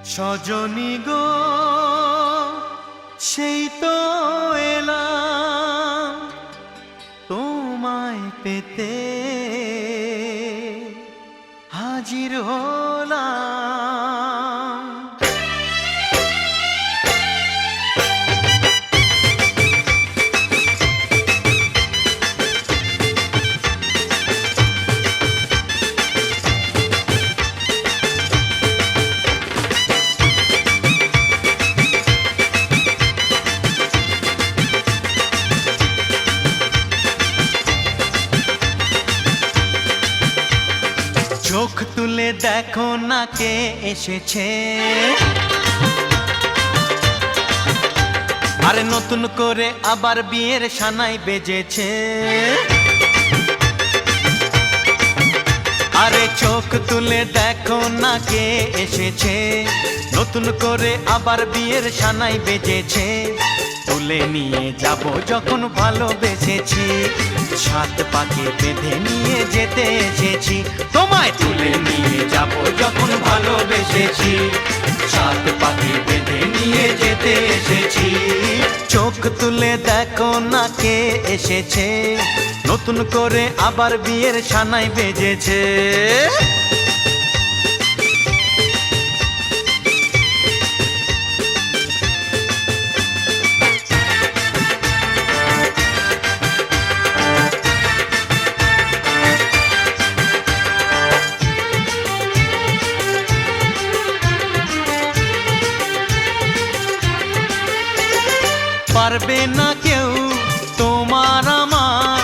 সজনী গো সেই তো এলাম তোমায় পেতে হাজির হলাম। চোখ তুলে দেখো না কে এসেছে, আরে নতুন করে আবার বিয়ের সানাই বেজেছে। আরে চোখ তুলে দেখো না কে এসেছে, নতুন করে আবার বিয়ের সানাই বেজেছে। তুলে নিয়ে যাব যখন ভালোবেসেছি, সাত পাকে বেঁধে নিয়ে যেতে এসেছি। তোমায় তুলে নিয়ে যাব যখন ভালোবেসেছি, সাত পাকে বেঁধে নিয়ে যেতে এসেছি। চোখ তুলে দেখো না কে এসেছে, নতুন করে আবার বিয়ের সানাই বেজেছে। পারবে না কেউ তোমার আমার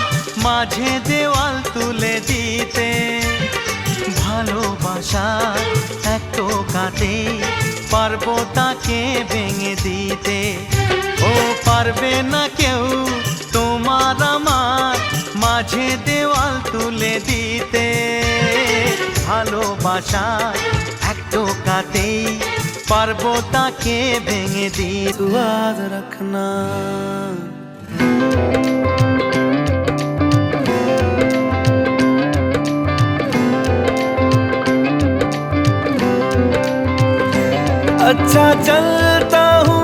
মাঝে দেওয়াল তুলে দিতে, ভালোবাসা এত কাটে পারবো তাকে ভেঙে দিতে। ও পারবে না কেউ তোমার আমার মাঝে দেওয়াল তুলে দিতে, ভালোবাসা একটু কাটেই পারবো তাকে ভেঙে দিতে। याद रखना अच्छा चलता हूँ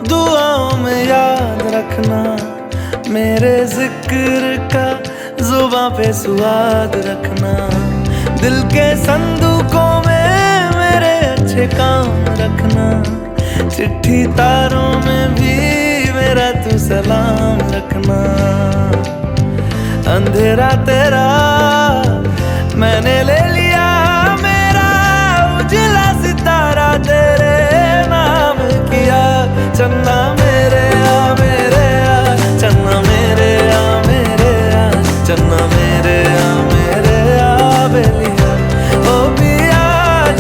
दुआओं में याद रखना, मेरे जिक्र का जुबां पे स्वाद रखना। दिल के संदूकों में मेरे अच्छे काम रखना, चिट्ठी तारों में भी मेरा तू सलाम रखना। अंधेरा तेरा मैंने ले लिया, मेरा उजला सितारा तेरे नाम किया। चन्ना मेरे आ मेरे आ, चन्ना मेरे आ मेरे आ, चन्ना मेरे आ मेरे आ बेलिया। ओ पिया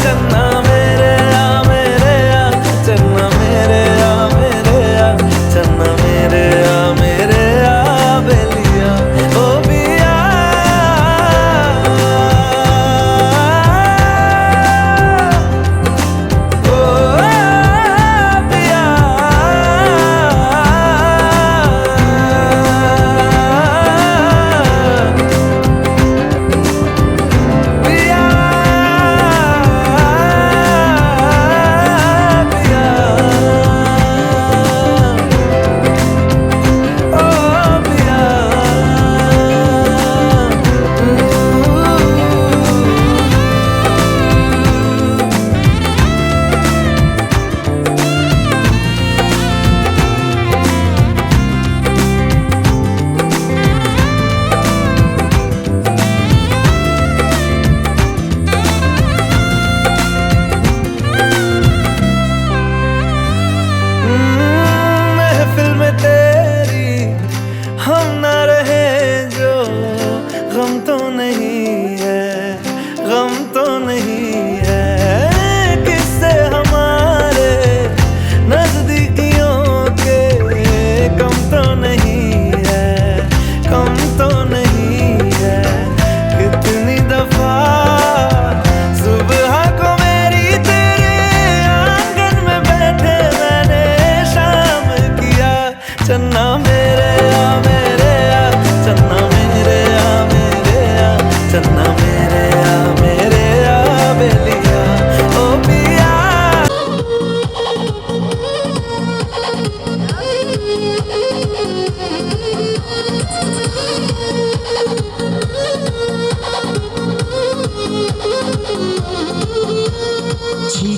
चन्ना मेरे आ मेरे आ, चन्ना मेरे आ मेरे आ, चन्ना मेरे आ मेरे आ बेलिया। ओ पिया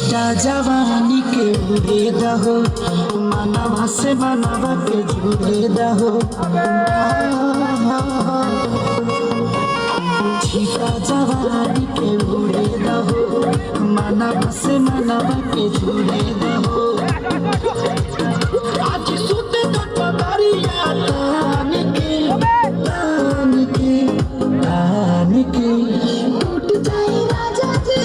छीटा जवानी के उड़े दहो मनवा से मनवा के जुड़े दहो छीटा जवानी के उड़े दहो मनवा से मनवा के जुड़े दहो आज सुते तो पगरिया तान के टूट जाए राजा जी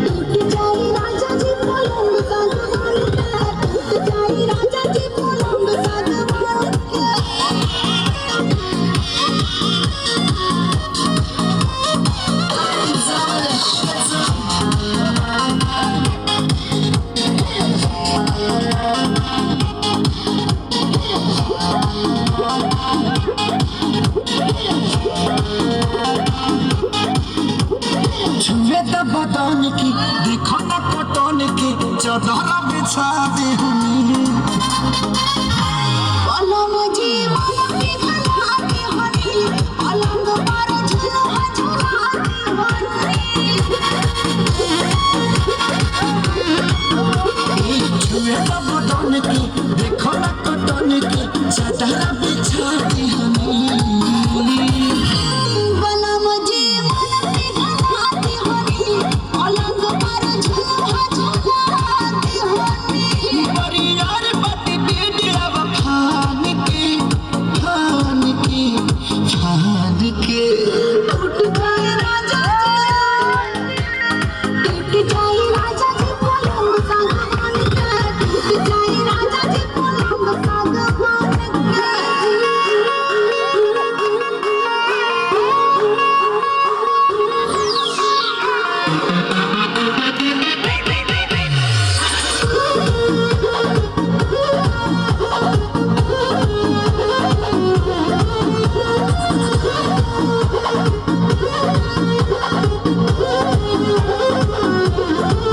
टूट जाए राजा जी पलंग सागवान के टूट जाए राजा जी पलंग सागवान के छुए तो बदन की देखो ना कटन की चादर बिछा दे हमी पलंग जी मनके भला के हरी पलंग पर झुलवा झुला के छुए तो बदन की देखो ना कटन की चादर बिछा दे हमी पलंग जी मनके भला के हरी पलंग पर झुलवा झुला के हरी परियार पति बेटिया खान के टूट जाए राजा जी पलंग सागवान के टूट जाए राजा जी पलंग सागवान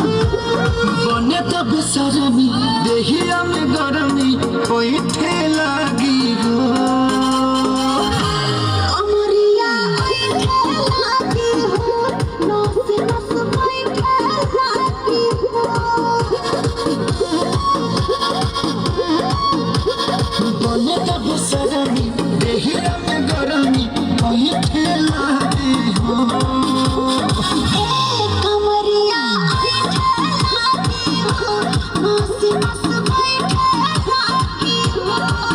बने तो बेसरमी देहिया में गरमी कोई लगी हो अमरिया खेला की हो नस नस बैठे लागी हो बने तो बेसरमी देहिया में गरमी कोई लगी हो कमरिया खेला की हो नस नस बैठे लागी हो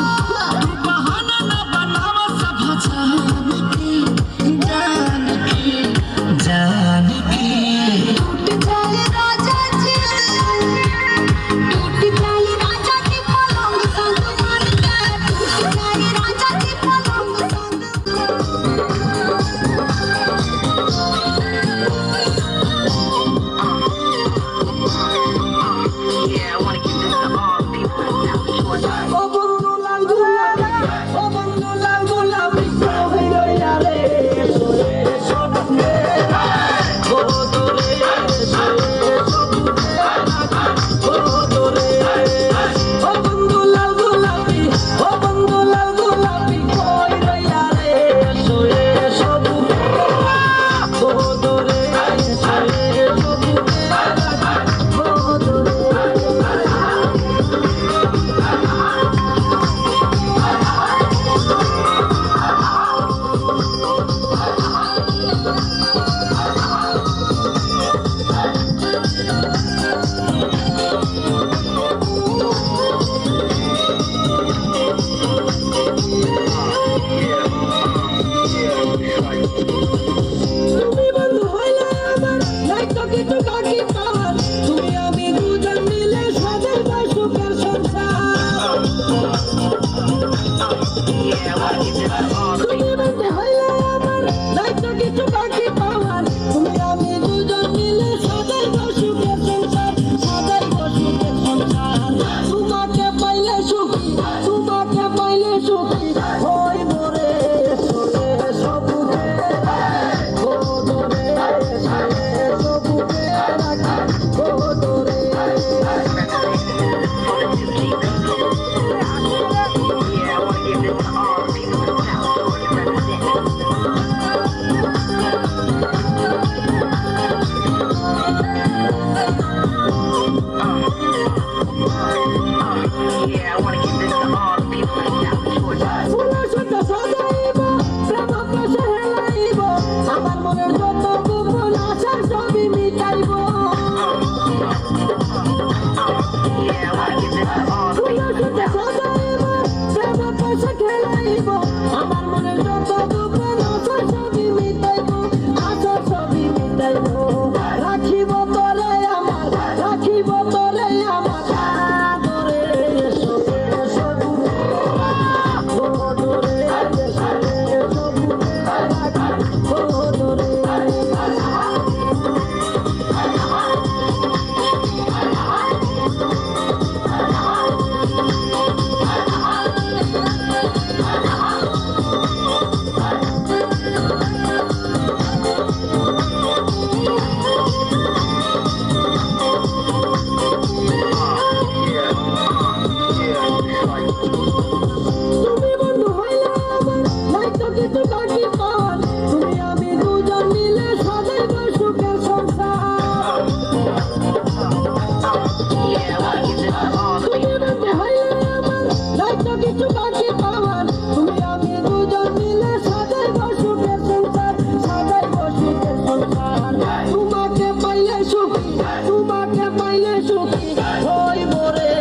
তোমাকে পাইলে সুখী হই মোরে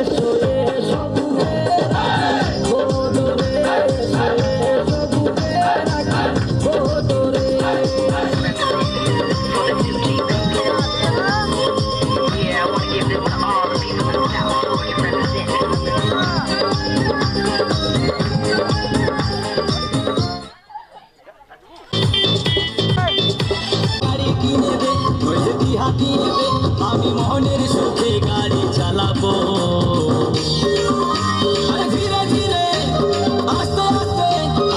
সোরে সবুকে গোদরে সোরে সবুকে রাখি গোদরে Yeah, I want to give this to all the people in the South Georgia গাড়ি কিনে দে নইলে বিহা দিয়ে দে আমি মনের সুখে গাড়ি চালাবো আরে ধীরে ধীরে আস্তে আস্তে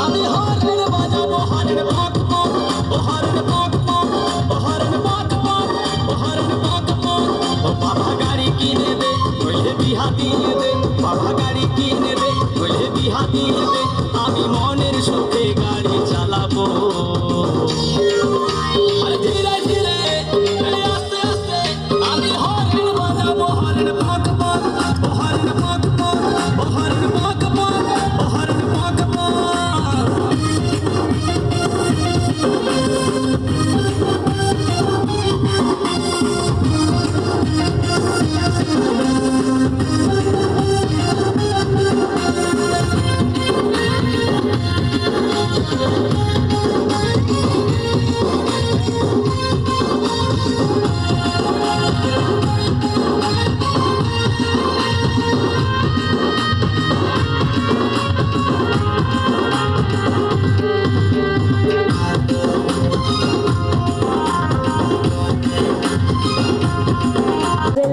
আমি হর্ন বাজাবো হর্ন পক পক ও হর্ন পক পক ও হর্ন পক পক ও হর্ন পক পক ও বাবা গাড়ি কিনে দে নইলে বিহা দিয়ে দে বাবা গাড়ি কিনে দে নইলে বিহা দিয়ে দে আমি মনের সুখে গাড়ি চালাবো আরে ধীরে ধীরে আস্তে আস্তে আমি হর্ন বাজাবো হর্ন পক পক ও হর্ন পক পক ও হর্ন পক পক ও হর্ন পক পক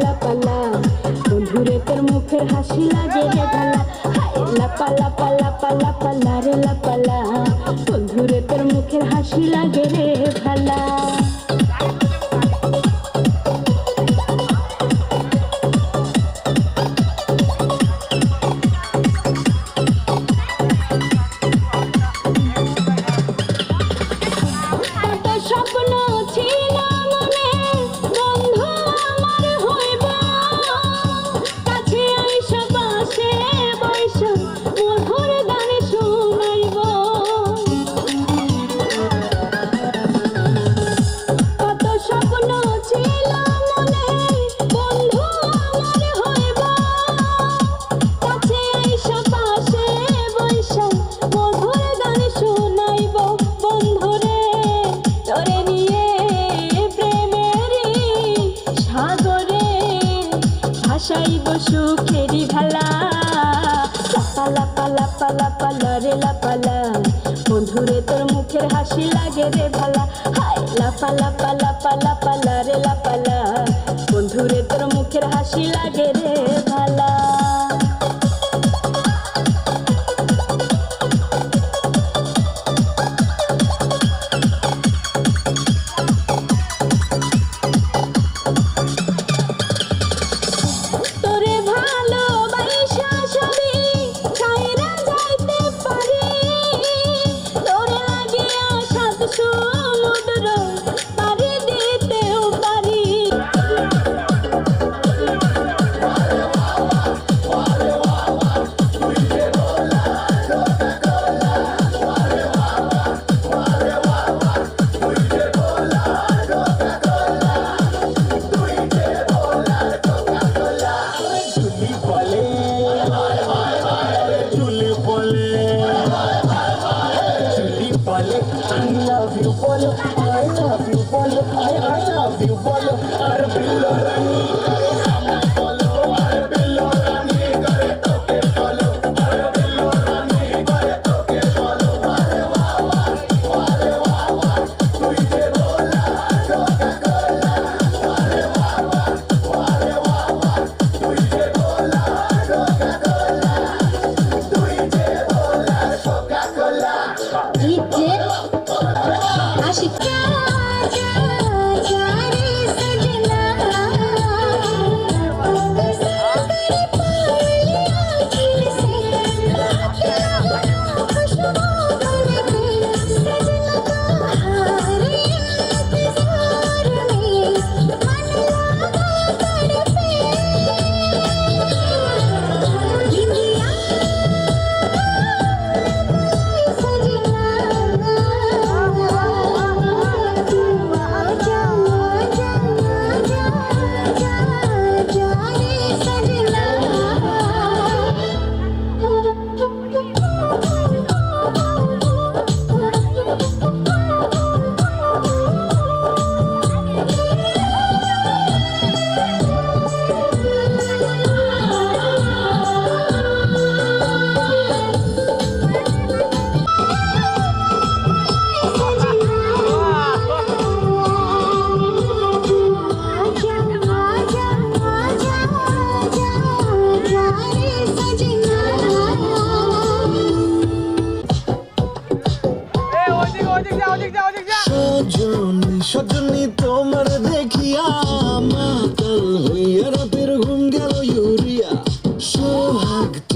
লাপালা বন্ধুরে তোর মুখের হাসি লাগে রে ভালা হায় লাপালা পালা পালা পালা রে লাপালা বন্ধুরে তোর মুখের হাসি লাগে রে ভালা কত স্বপ্ন ছিল মনে বন্ধু আমার হইব কাছে আইসা পাশে বৈশা মধুর গান শুনাইব কত স্বপ্ন ছিল মনে বন্ধু আমার হইব কাছে আইসা পাশে বৈশা মধুর গান শুনাইব বন্ধুরে তোরে নিয়ে প্রেমেরই সাগরে ভাসাইব সুখেরই ভেলা লাপালা পালা পালা পালা রে লাপালা বন্ধুরে তোর মুখের হাসি লাগে রে ভালা হায় লাপালা পালা পালা পালা রে লাপালা বন্ধুরে তোর মুখের হাসি লাগে রে ভালা তোরে ভালোবাসা সবই ছাইরা যাইতে পারি তোরে লাগিয়া সাত সমুদ্র পাড়ি দিতেও পারি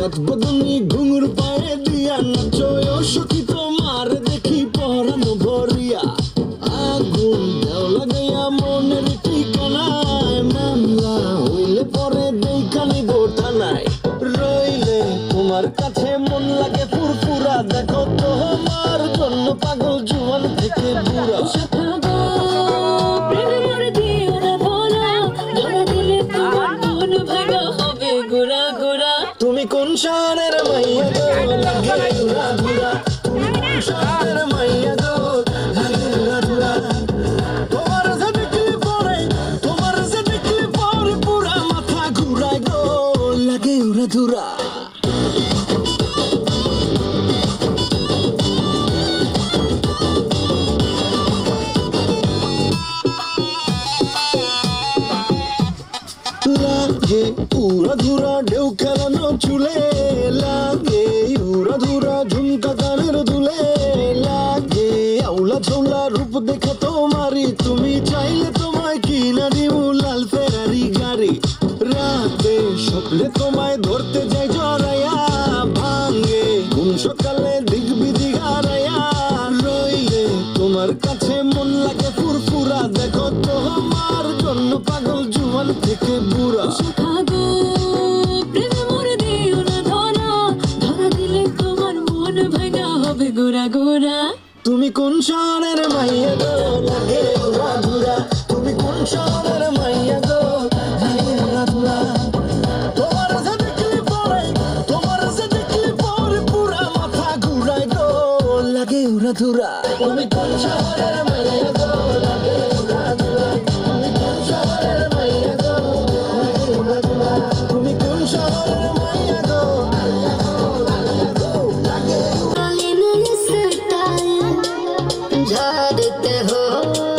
সাত বদনি ঘুঙুর পায়ে দিয়া নাচো ও সখী তোমার দেখি পরানো ভরিয়া আগুন দেও লাগাইয়া মনের ঠিকানায় মামলা হইলে পরে দেখানি গোঠানায় রইলে তোমার কাছে মন লাগে ফুরফুরা দেখো তোমার জন্য পাগল জুয়ান থেকে বুড়া তুমি কোন শহরের মাইয়া গো লাগে ঘুরা ঘুরা তুমি কোন শহরের মাইয়া গো লাগে ঘুরা ঘুরা তোমার যে দেখলে পরে পুরা মাথা ঘুরায় গো লাগে উড়া ধুরা লাগে উড়া ধুরা ঢেউ খেলানো চুলে লাগে উড়া ধুরা ঝুমকা কানের দুলে লাগে আউলা ঝৌলা রূপ দেখে তোমারি তুমি চাইলে তোমায় কিনা দিও লাল ফেরারি গাড়ি রাতে স্বপ্নে তোমায় ধরতে যাই জড়াইয়া ভাঙে কোন সকালে দিক বিধি হারাইয়া রইলে তোমার কাছে মন লাগে ফুরফুরা দেখো তোমার জন্য পাগল জুয়ান থেকে বুড়া তুমি কোন শহরের মাইয়া গো লাগে উড়া ধুরা তুমি কোন শহরের মাইয়া গো লাগে উড়া ধুরা তোমার যে দেখলে পরে পুরা মাথা ঘুরায় গো লাগে উড়া ধুরা তুমি কোন শহরের মাইয়া গো লাগে উড়া ধুরা তুমি কোন শহরের মাইয়া গো লাগে উড়া ধুরা তুমি কোন শহরের মাইয়া গো झाड़ते हो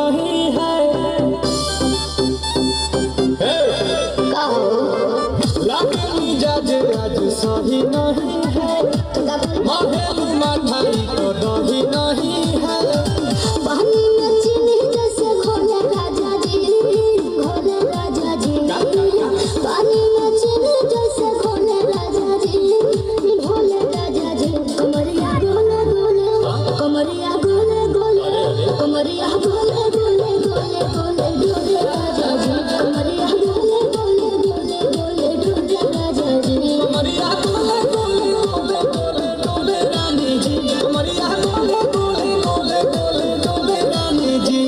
नहीं है लागे मिजाज आज सही नहीं है महल मठाई तो दही नहीं है पानी में चीनी जैसे घोले राजा जी घोले राजा जी पानी में चीनी जैसे घोले राजा जी घोले राजा जी कमरिया गोले गोले कमरिया गोले गोले कमरिया गोले गोले गोले गोले डोले राजा जी कमरिया गोले गोले गोले गोले डोले राजा जी कमरिया गोले गोले गोले गोले डोले रानी जी कमरिया गोले गोले गोले गोले डोले रानी जी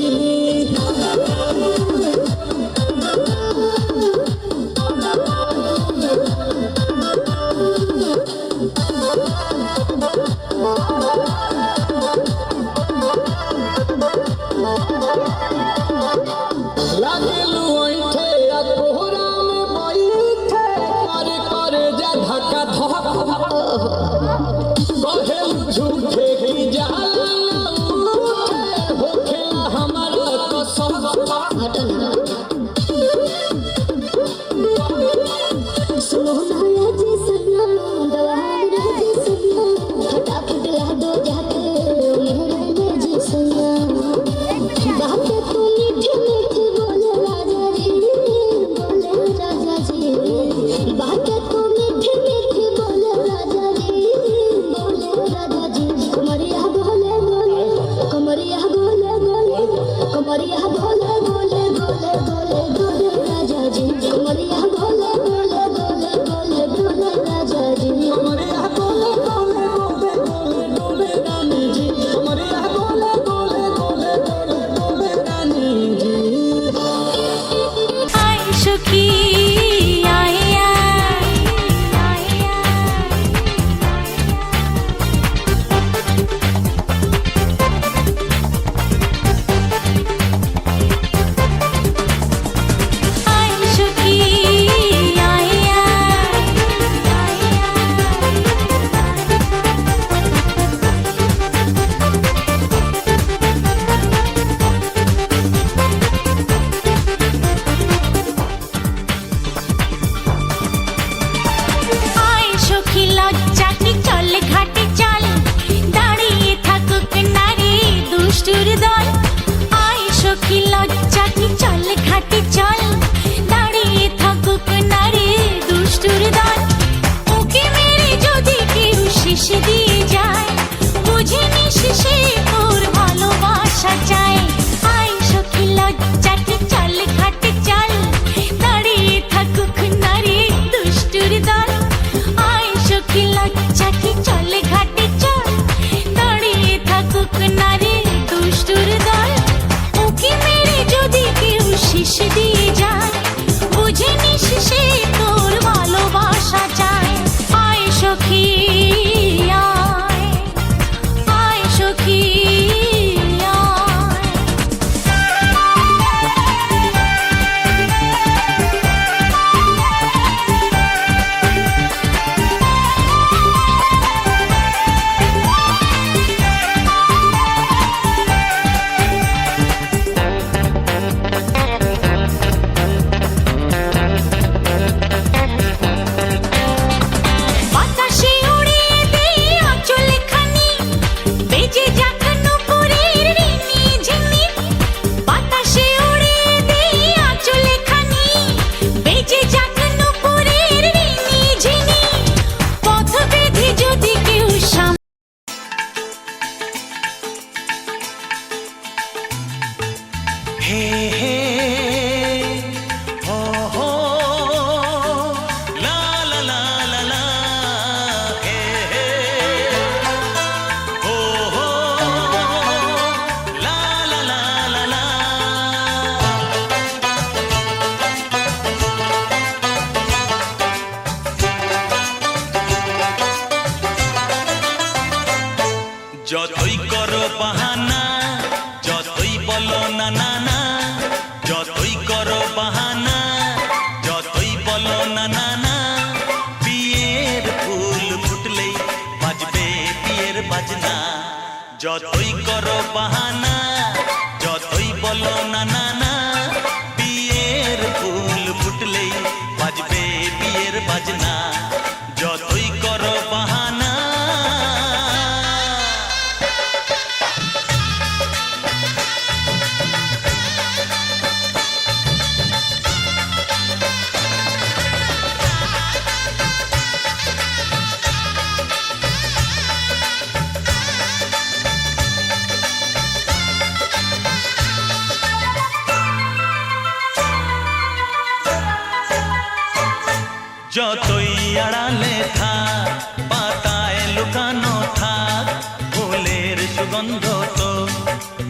लागेलू ऐठे आ कोहरा में बैठे करे जा धक्का धक कहेलू झूठे की जाला ना उठे होखेला हमारा कसम सुनो ना जी सजना दवाई जी सजना फटाफट ला दो जाके मेरे जी सजना बात तो मीठी मीठी बोले राजा जी बात तो मीठी मीठी बोले राजा जी कमरिया बोले बोले कमरिया बोले बोले कमरिया बोले बोले बोले बोले बोले राजा जी कमरिया बोले बोले बोले बोले बोले राजा जी कमरिया गोले गोले गोले गोले डोले रानी जी कमरिया गोले गोले गोले गोले डोले रानी जी आय सखी आय आय सखी आय আয় সখী লজ্জা কি চলে ঘাটে চল দাঁড়িয়ে থাকুক নারী দুষ্টুর দল আয় সখী লজ্জা কি চলে ঘাটে চল দাঁড়িয়ে থাকুক নারী দুষ্টুর দল ওকে মেরে যদি কেউ শেষ দিয়ে যায় বুঝে নিস সে তোর ভালোবাসা চায় আয় সখী লজ্জা কি চলে ঘাটে চল দাঁড়িয়ে থাকুক নারী দুষ্টুর দল আয় সখী লজ্জা কি চলে ঘাটে চল দাঁড়িয়ে থাকুক নারী দুষ্টুর দল ওকে মেরে যদি কেউ শেষ দিয়ে যায় বুঝে নিস সে তোর ভালোবাসা চায় আয় সখী আয় আয় সখী আয় বাতাসে উড়িয়ে দেই আঁচলখানি বেজে যাক নূপুরের রিনি ঝিনি বাতাসে উড়িয়ে দেই আঁচলখানি বেজে যাক নূপুরের রিনি ঝিনি পথ বেঁধে যদি কেউ হে হে হো হো লা লা লা লা লা হে হে হো হো লা লা লা লা লা যতই করো বাহানা যতই বলো না না না যতই করো বাহানা যতই বলো না না না বিয়ের ফুল ফুটলেই বাজবে বিয়ের বাজনা যতই করো বাহানা যতই বলো যতই আড়ালে থাক পাতায় লুকানো থাক ফুলের সুগন্ধ তো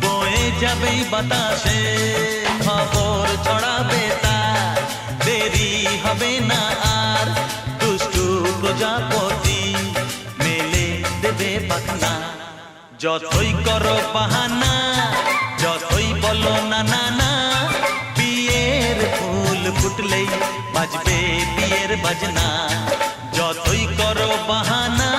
বয়ে যাবেই বাতাসে খবর ছড়াবে তার দেরি হবে না আর দুষ্টু প্রজাপতি মেলে দেবে পাখনা যতই করো বাহানা যতই বলো না না না বিয়ের ফুল ফুটলেই বাজবে বিয়ের বাজনা যতই করো বাহানা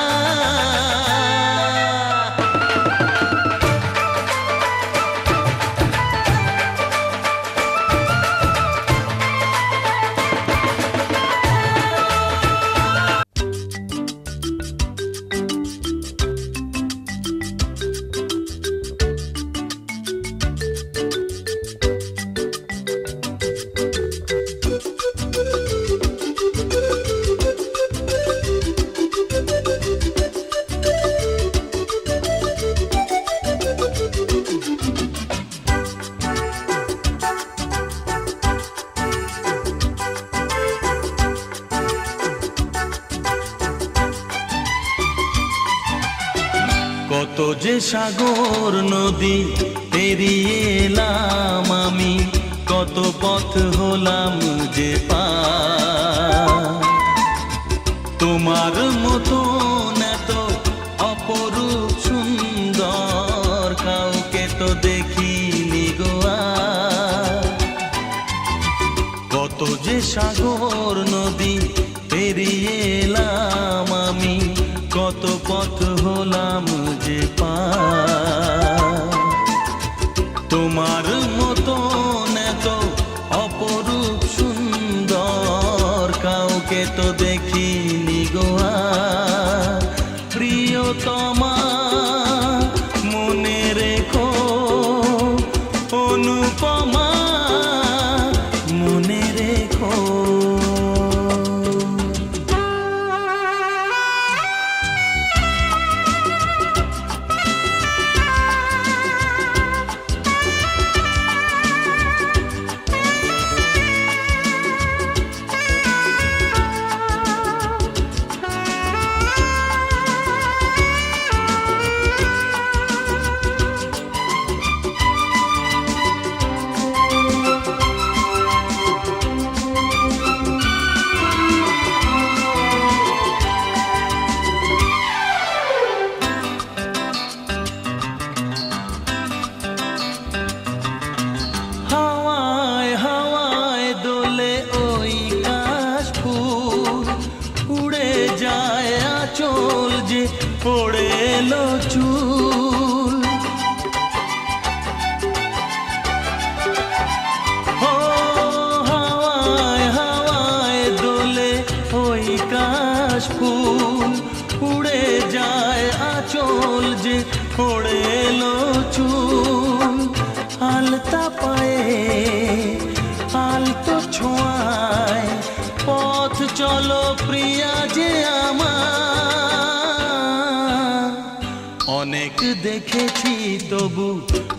কত যে সাগর নদী পেরিয়ে এলাম আমি কত পথ হলাম যে পার তোমার মতো এত অপরূপ সুন্দর কাউকে তো দেখিনি গো আর। কত যে সাগর নদী পেরিয়ে এলাম আমি কত পথ হলাম যে পার তোমার মতো এত অপরূপ সুন্দর কাউকে তো দেখিনি গো আর। প্রিয়তমা মনে রেখো অনুপমা মনে রেখো পড়ে এলো চুল ও হাওয়ায় হাওয়ায় দোলে ওই কাশ ফুল উড়ে যায় আঁচল যে পড়ে এলো চুল আলতা পায়ে আলতো ছোঁয়ায় পথ চলো প্রিয়া যে আমার অনেক দেখেছি তবু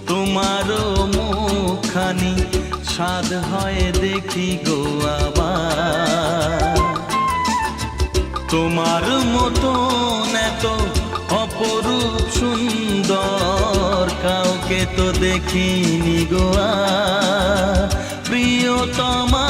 তোমারও মুখখানি স্বাদ হয় দেখি গো আবার তোমার মতো এত অপরূপ সুন্দর কাউকে তো দেখিনি গো আর। প্রিয়তমা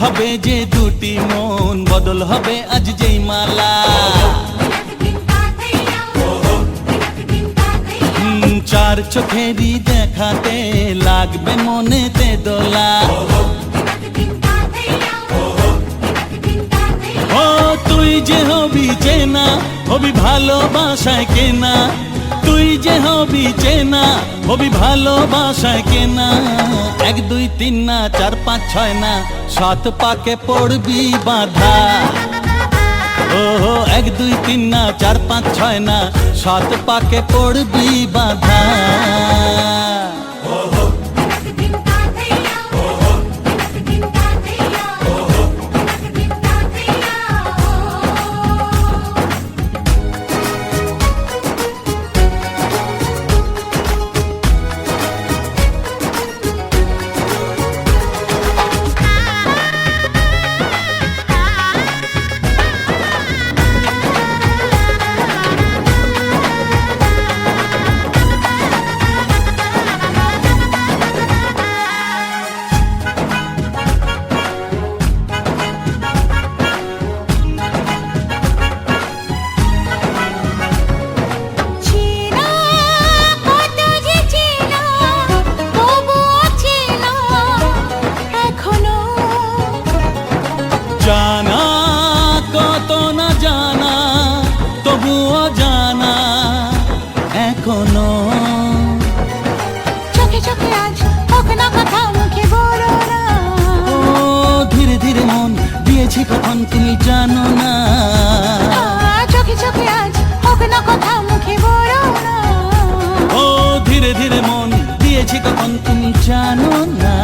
হবে যে দুটি মন বদল হবে আজ যেই মালা চার চোখেরই দেখাতে লাগবে মনেতে দোলা ও তুই যে হবি চেনা হবি ভালোবাসায় কেনা তুই যে হবি চেনা, হবি ভালোবাসায় কেনা। 1 2 3 না 4 5 6 না 7 পাকে পড়বি বাধা। ও 1 2 3 না 4 5 6 না 7 পাকে পড়বি বাধা। চেনা কত যে চেনা, তবুও চেনা এখনো। জানা কত না জানা, তবুও জানা এখনো। চোখে চোখে আজ হোক না কথা, মুখে বলো না। ও ধীরে ধীরে মন দিয়েছি কখন তুমি জানো না। চোখে চোখে আজ হোক না কথা, মুখে বলো না। ও ধীরে ধীরে মন দিয়েছি কখন তুমি জানো না।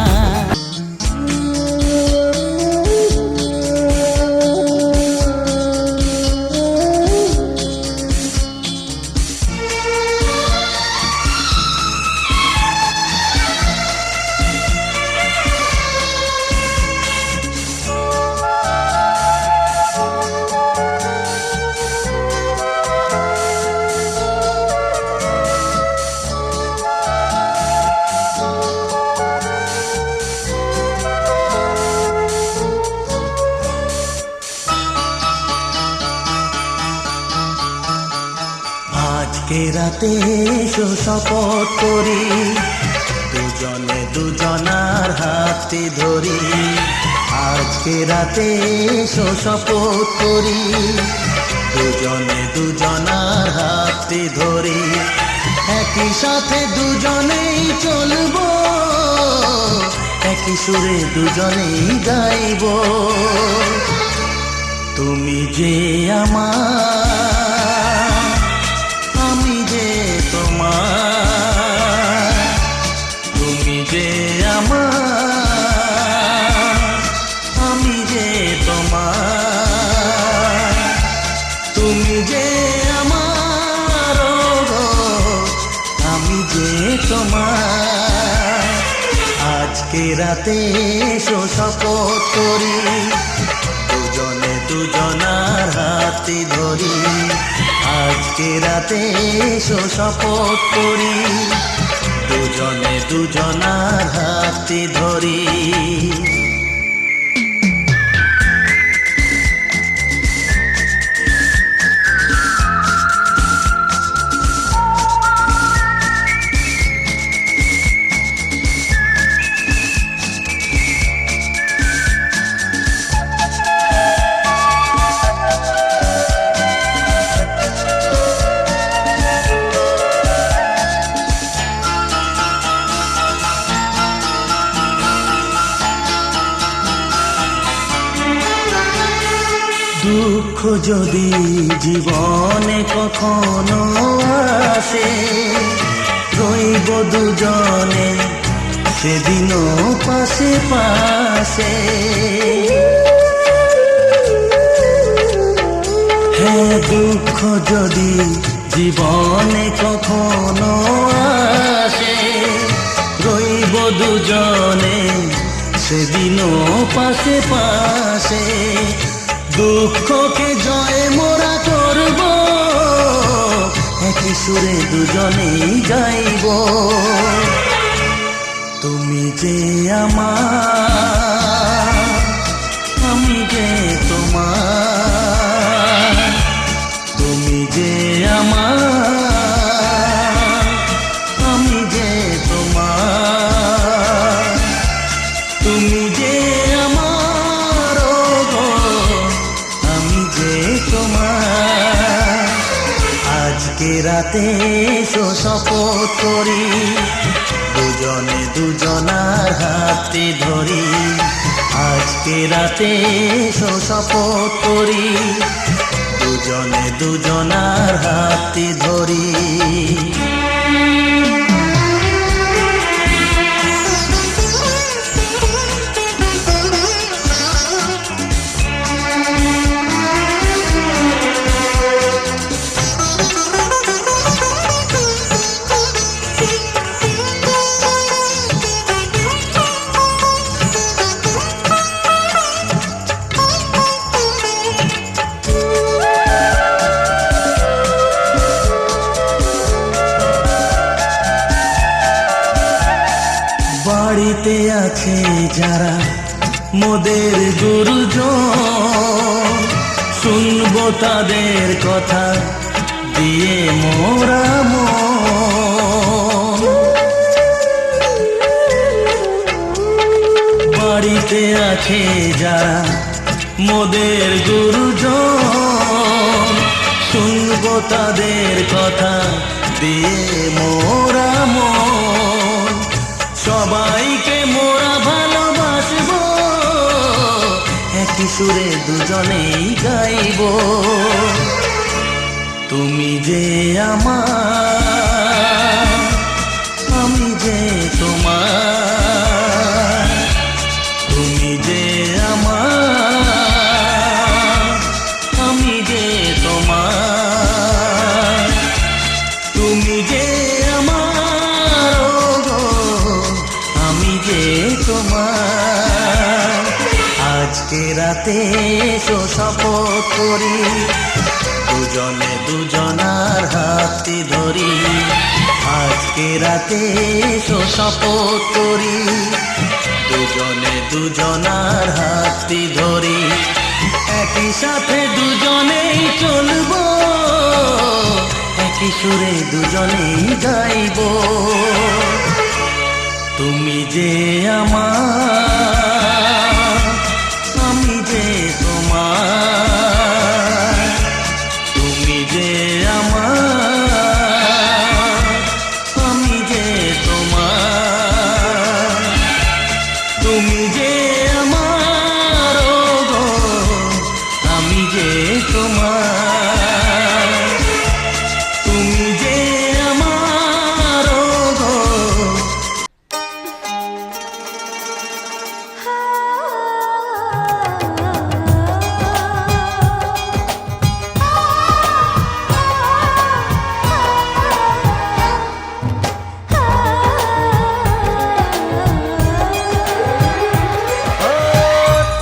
আজকে রাতে এসো শপথ করি, দুজনে দুজনার হাতটি ধরি। আজকে রাতে এসো শপথ করি, দুজনে দুজনার হাতটি ধরি। একই সাথে দুজনেই চলবো, একই সুরে দুজনেই গাইব। তুমি যে আমার, আমি যে তোমার। তুমি যে আমার, আমি যে তোমার। তুমি যে আমার, গো আমি যে তোমার। আজকে রাতে এসো শপথ করি, দুজনে দুজনার হাতটি ধরি। আজকে রাতে এসো শপথ করি, দুজনে দুজনার হাতটি ধরি। দুঃখ যদি জীবনে কখনো আসে, রইব দুজনে সেদিনও পাশে পাশে। হ্যাঁ দুঃখ যদি জীবনে কখনো আসে, রইব দুজনে সেদিনও পাশে পাশে। দুঃখকে জয় মোরা করব, একই সুরে দুজনেই গাইব। তুমি যে আমার, আমি যে তোমার। তুমি যে আমার, আমি যে তোমার। তুমি যে আমার, গো আমি যে তোমার। আজকে আজকে রাতে এসো শপথ করি, দুজনে দুজনার হাতে ধরি। আজকে রাতে এসো শপথ করি, দুজনে দুজনার হাতে ধরি। বাড়িতে আছে যারা মোদের গুরুজন, শুনবো তাদের কথা দিয়ে মোরা মন। বাড়িতে আছে যারা মোদের গুরুজন, শুনবো তাদের কথা দিয়ে মোরা মন। সবাইকে মোরা ভালোবাসবো, একই সুরে দুজনেই গাইবো। তুমি যে আমার, আমি যে তোমার। তুমি যে আমার, আমি যে তোমার। তুমি যে আমার, ওগো, আমি যে তোমার। আজকে রাতে এসো শপথ করি, দুজনে দুজনার হাতে ধরি। আজকে রাতে এসো শপথ করি, দুজনে দুজনার হাতে ধরি। একই সাথে দুজনেই চলবো, একই সুরে দুজনেই গাইবো। তুমি যে আমার, আমি যে তোমার। তুমি যে আমার, আমি যে তোমার। তুমি যে আমার, ওগো, আমি যে তোমার। তুমি যে আমার, ওগো।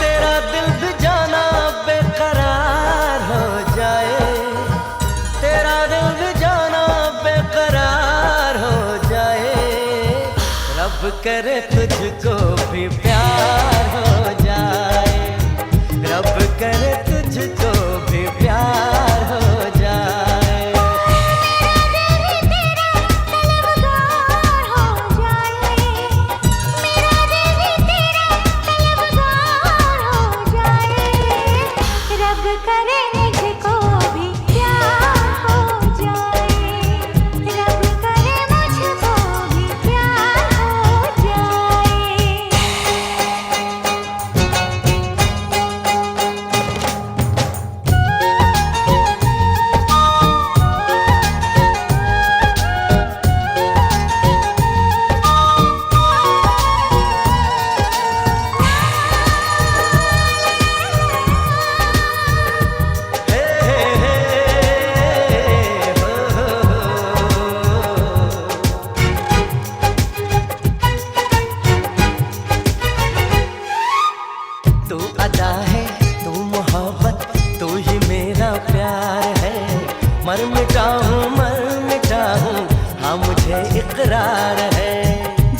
तेरा दिल भी जाना बेकरार हो जाए, तेरा दिल भी जाना बेकरार हो जाए। रब करे तुझको भी प्यार हो जाए, रब करे तुझको भी प्यार हो जाए। रब करे मुझको भी प्यार हो जाए, रब करे मुझको भी प्यार हो जाए। तू अदा है, तू मोहब्बत, तू ही मेरा प्यार है। मर मिटा हूँ, हाँ मुझे इकरार है।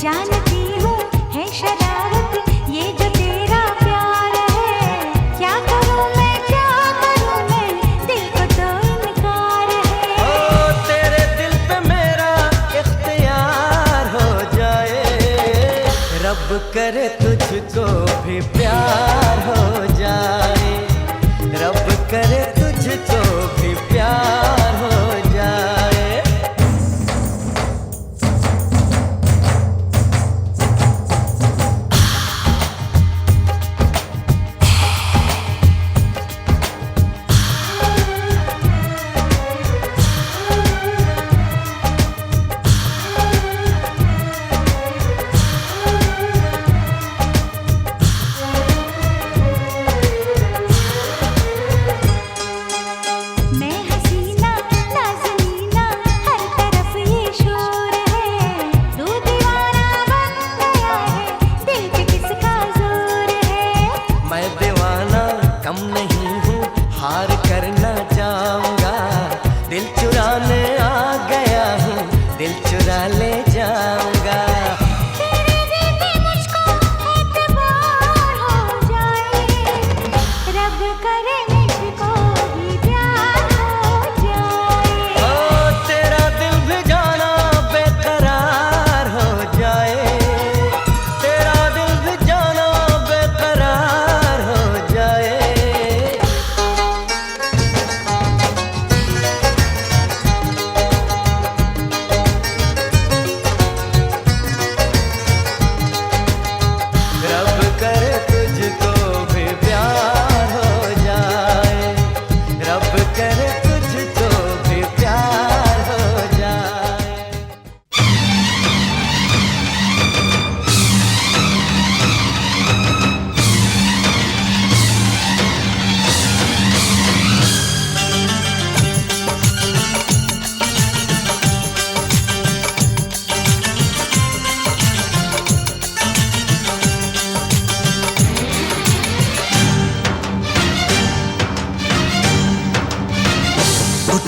जानती हूँ है शरारत ये जो तेरा प्यार है। क्या करूँ मैं, क्या करूँ मैं, दिल को तो इनकार ओ है। तेरे दिल पे मेरा इख्तियार हो जाए, रब करे तुझको भी प्यार हो जाए, रब करे तुझको भी प्यार हो जाए।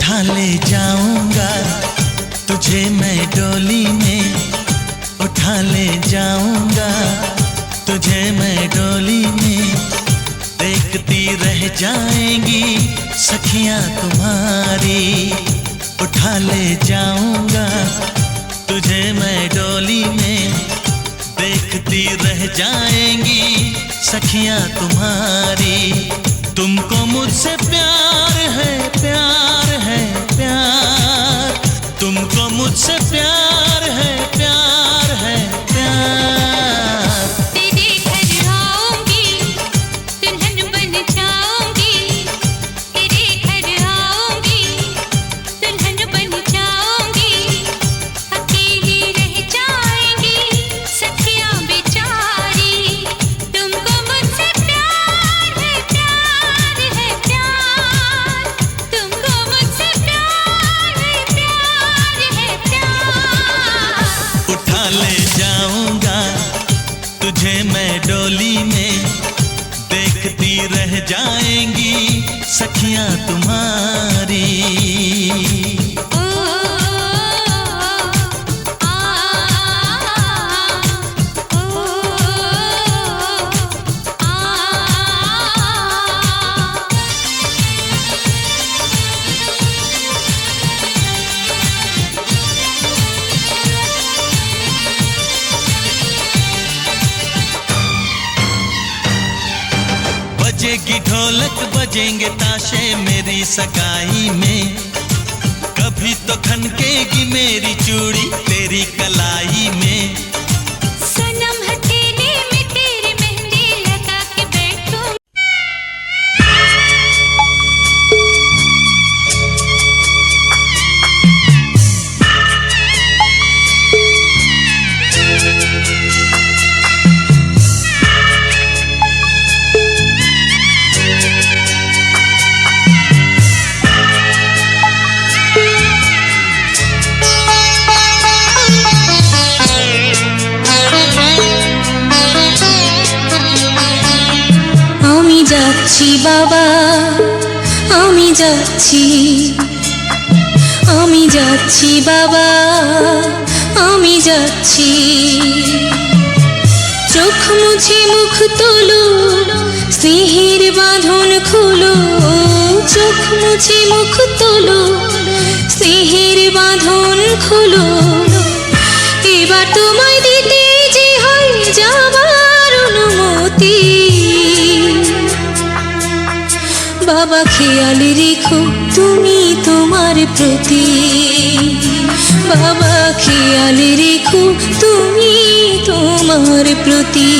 उठा ले जाऊंगा तुझे मैं डोली में, उठा ले जाऊंगा तुझे मैं डोली में। देखती रह जाएंगी सखियां तुम्हारी, उठा ले जाऊंगा तुझे मैं डोली में। देखती रह जाएंगी सखियां तुम्हारी। तुमको मुझसे प्यार है, प्यार है, प्यार। तुमको मुझसे प्यार है, प्यार है, प्यार। तेरे घर आऊंगी, दुल्हन बन जाऊंगी। तेरे घर आऊंगी, दुल्हन बन जाऊंगी। अकेली रह जाएंगी सखियां बेचारी। तुमको मुझसे प्यार है, प्यार है, प्यार। तुमको मुझसे प्यार है, प्यार है, प्यार। उठा ले जाऊंगा तुझे मैं डोली में। देखती रह जाएंगी सखियां तुम्हारी। ओ आ ओ आ बजेगी ढोलक बजेंगे ताशे मेरी सगाई में। कभी तो खनकेगी मेरी चूड़ी तेरी कलाई में। सनम हथेली में तेरी मेहंदी लगा के बैठूं। আমি যাচ্ছি বাবা, আমি যাচ্ছি, আমি যাচ্ছি বাবা, আমি যাচ্ছি। চোখ মুছে মুখ তোলো, স্নেহের বাঁধন খোলো। চোখ মুছে মুখ তোলো, স্নেহের বাঁধন খোলো। এবার তোমায় দিতে যে হয় যাবার অনুমতি। বাবা খেয়াল রেখো তুমি তোমার প্রতি। বাবা খেয়াল রেখো তুমি তোমার প্রতি।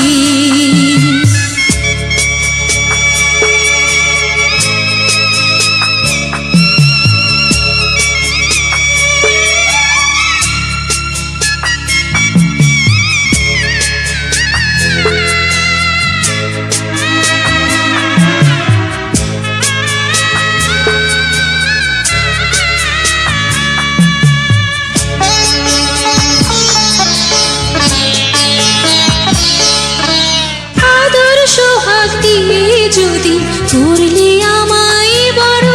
আদর সোহাগ দিয়ে যদি করলে আমায় বড়,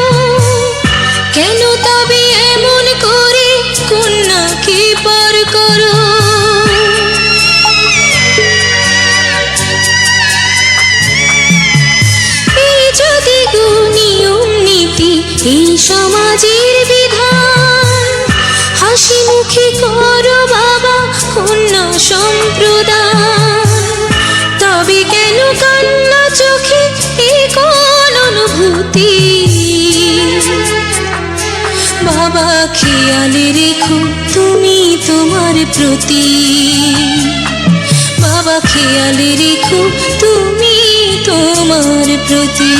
কেন তবে এমন করে কন্যাকে পর করো। এই যদি নিয়ম নীতি এই সমাজের বিধান, হাসি মুখে করো বাবা কন্যা সম্প্রদান। তবে কেন কান্না চোখে এ কোন অনুভূতি। বাবা খেয়াল রেখো তুমি তোমার প্রতি। বাবা খেয়াল রেখো তুমি তোমার প্রতি।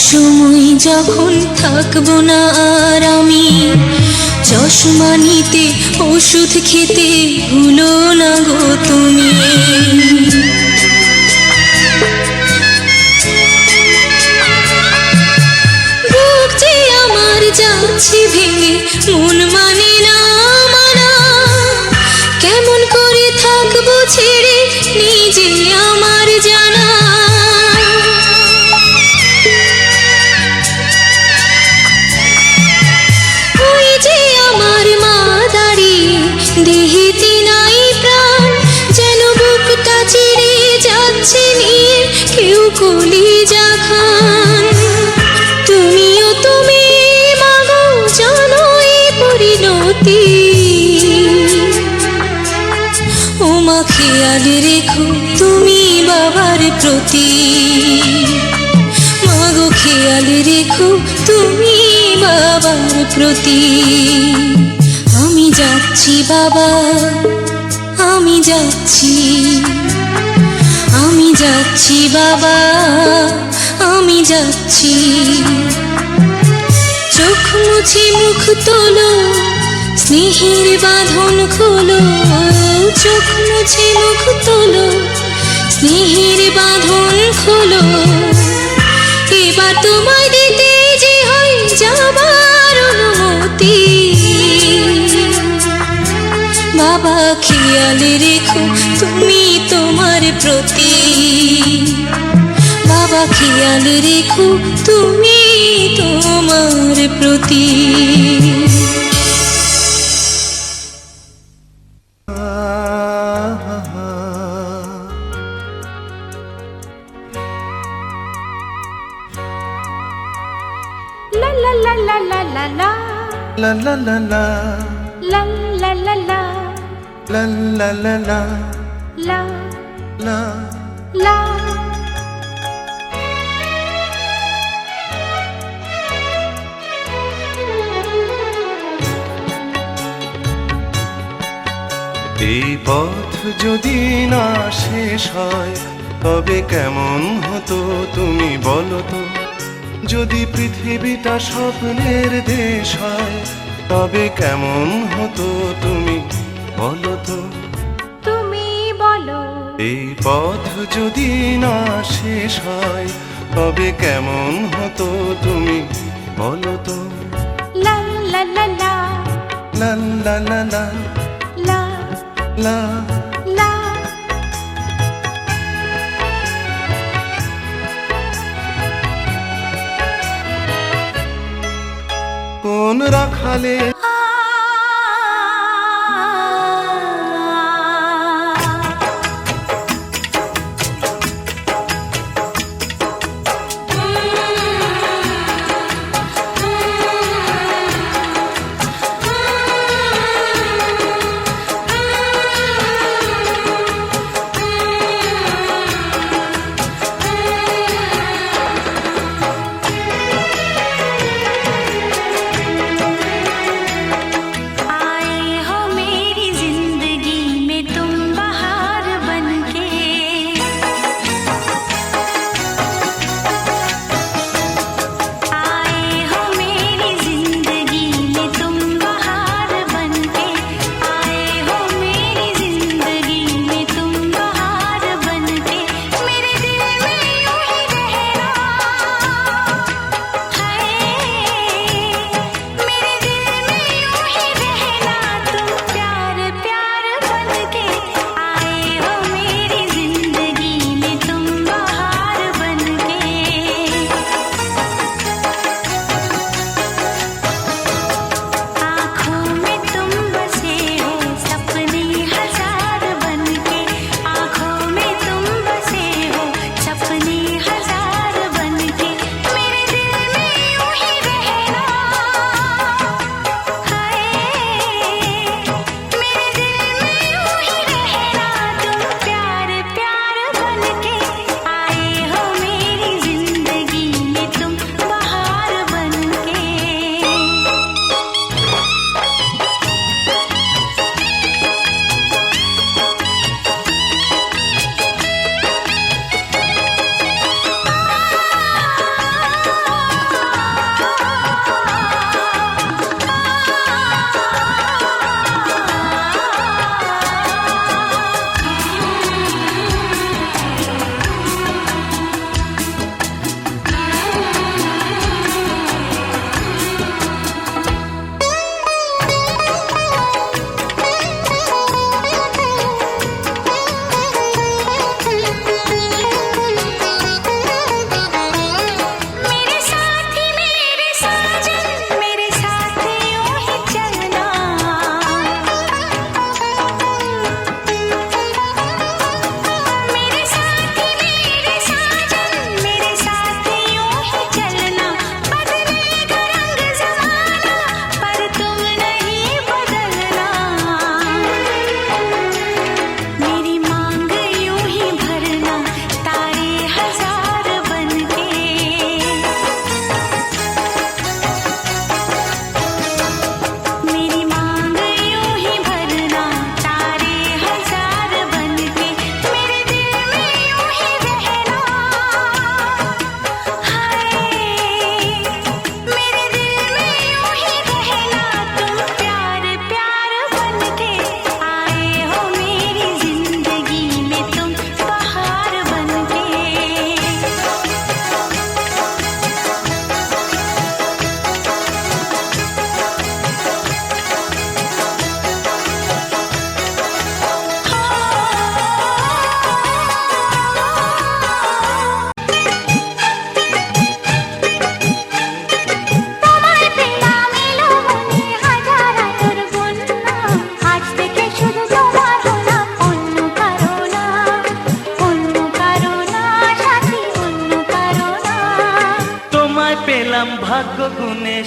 সময় যখন থাকবো না আর আমি, চশমা নিতে ওষুধ খেতে ভুলো না গো তুমি। বুক যে আমার যাচ্ছে ভেঙে, মন মানে না মানা, কেমন করে থাকবো ছেড়ে নিজে আমার জানা। ওই যে আমার মা দাঁড়িয়ে, দেহেতে নাই প্রাণ, যেন বুকটা চিরে যাচ্ছে নিয়ে কেউ কলিজা খান। তুমিও তুমি মাগো জানো এই পরিণতি, ও মা খেয়াল রেখো তুমি বাবার প্রতি, মাগো খেয়াল রেখো তুমি বাবার প্রতি। আমি যাচ্ছি বাবা, আমি যাচ্ছি, আমি যাচ্ছি বাবা, আমি যাচ্ছি। চোখ মুছে মুখ তোলো, স্নেহের বাঁধন খোলো, চোখ মুছে মুখ তোলো, স্নেহের বাঁধন খোলো। এবার তোমায় দিতে যে হয় যাবার অনুমতি, বাবা খেয়াল রেখো তুমি তোমার প্রতি, বাবা খেয়াল রেখো তুমি তোমার প্রতি। La la la la la la la La la la la, la la la la la la la la, la la. la এই পথ যদি না শেষ হয় তবে কেমন হতো তুমি বলো তো। যদি পৃথিবীটা স্বপ্নের দেশ হয় তবে কেমন হতো তুমি বলো তো। তুমি বলো এই পথ যদি না শেষ হয় তবে কেমন হতো তুমি বলো তো। la la la la লা লা লা লা la লা। la কোন রাখালে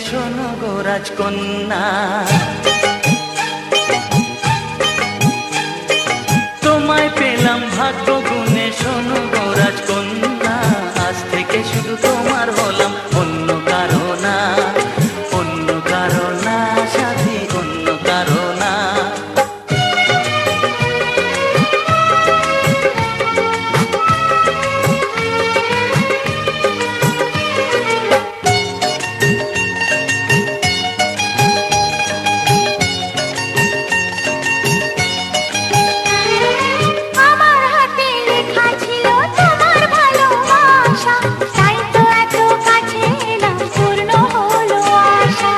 শোনো গো রাজকন্যা, তোমায় পেলাম ভাগ্য গুণে শোনো গো রাজকন্যা, আজ থেকে শুধু তোমার হলাম, অন্য কারো না, অন্য কারো না সাথী, অন্য কারো না। আমার হাতে লেখা ছিল তোমার ভালোবাসা, তাই তো এত কাছে এলাম, পূর্ণ হলো আশা।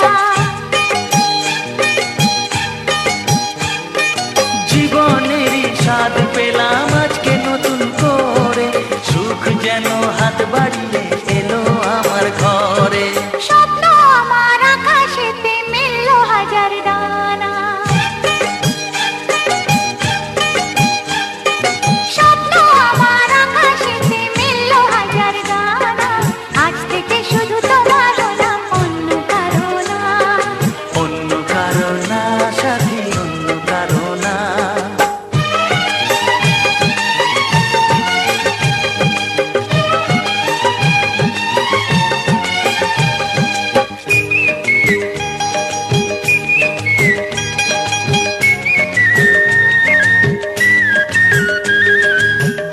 জীবনেরই স্বাদ পেলাম আজকে নতুন করে, সুখ যেন হাত বাড়িয়ে এলো আমার ঘরে। স্বপ্ন আমার আকাশেতে মেলল হাজার ডানা, স্বপ্ন আমার আকাশেতে মেলল হাজার ডানা, আজ থেকে শুধু তোমার হলাম, অন্য কারো না, অন্য কারো না সাথী, অন্য কারো না।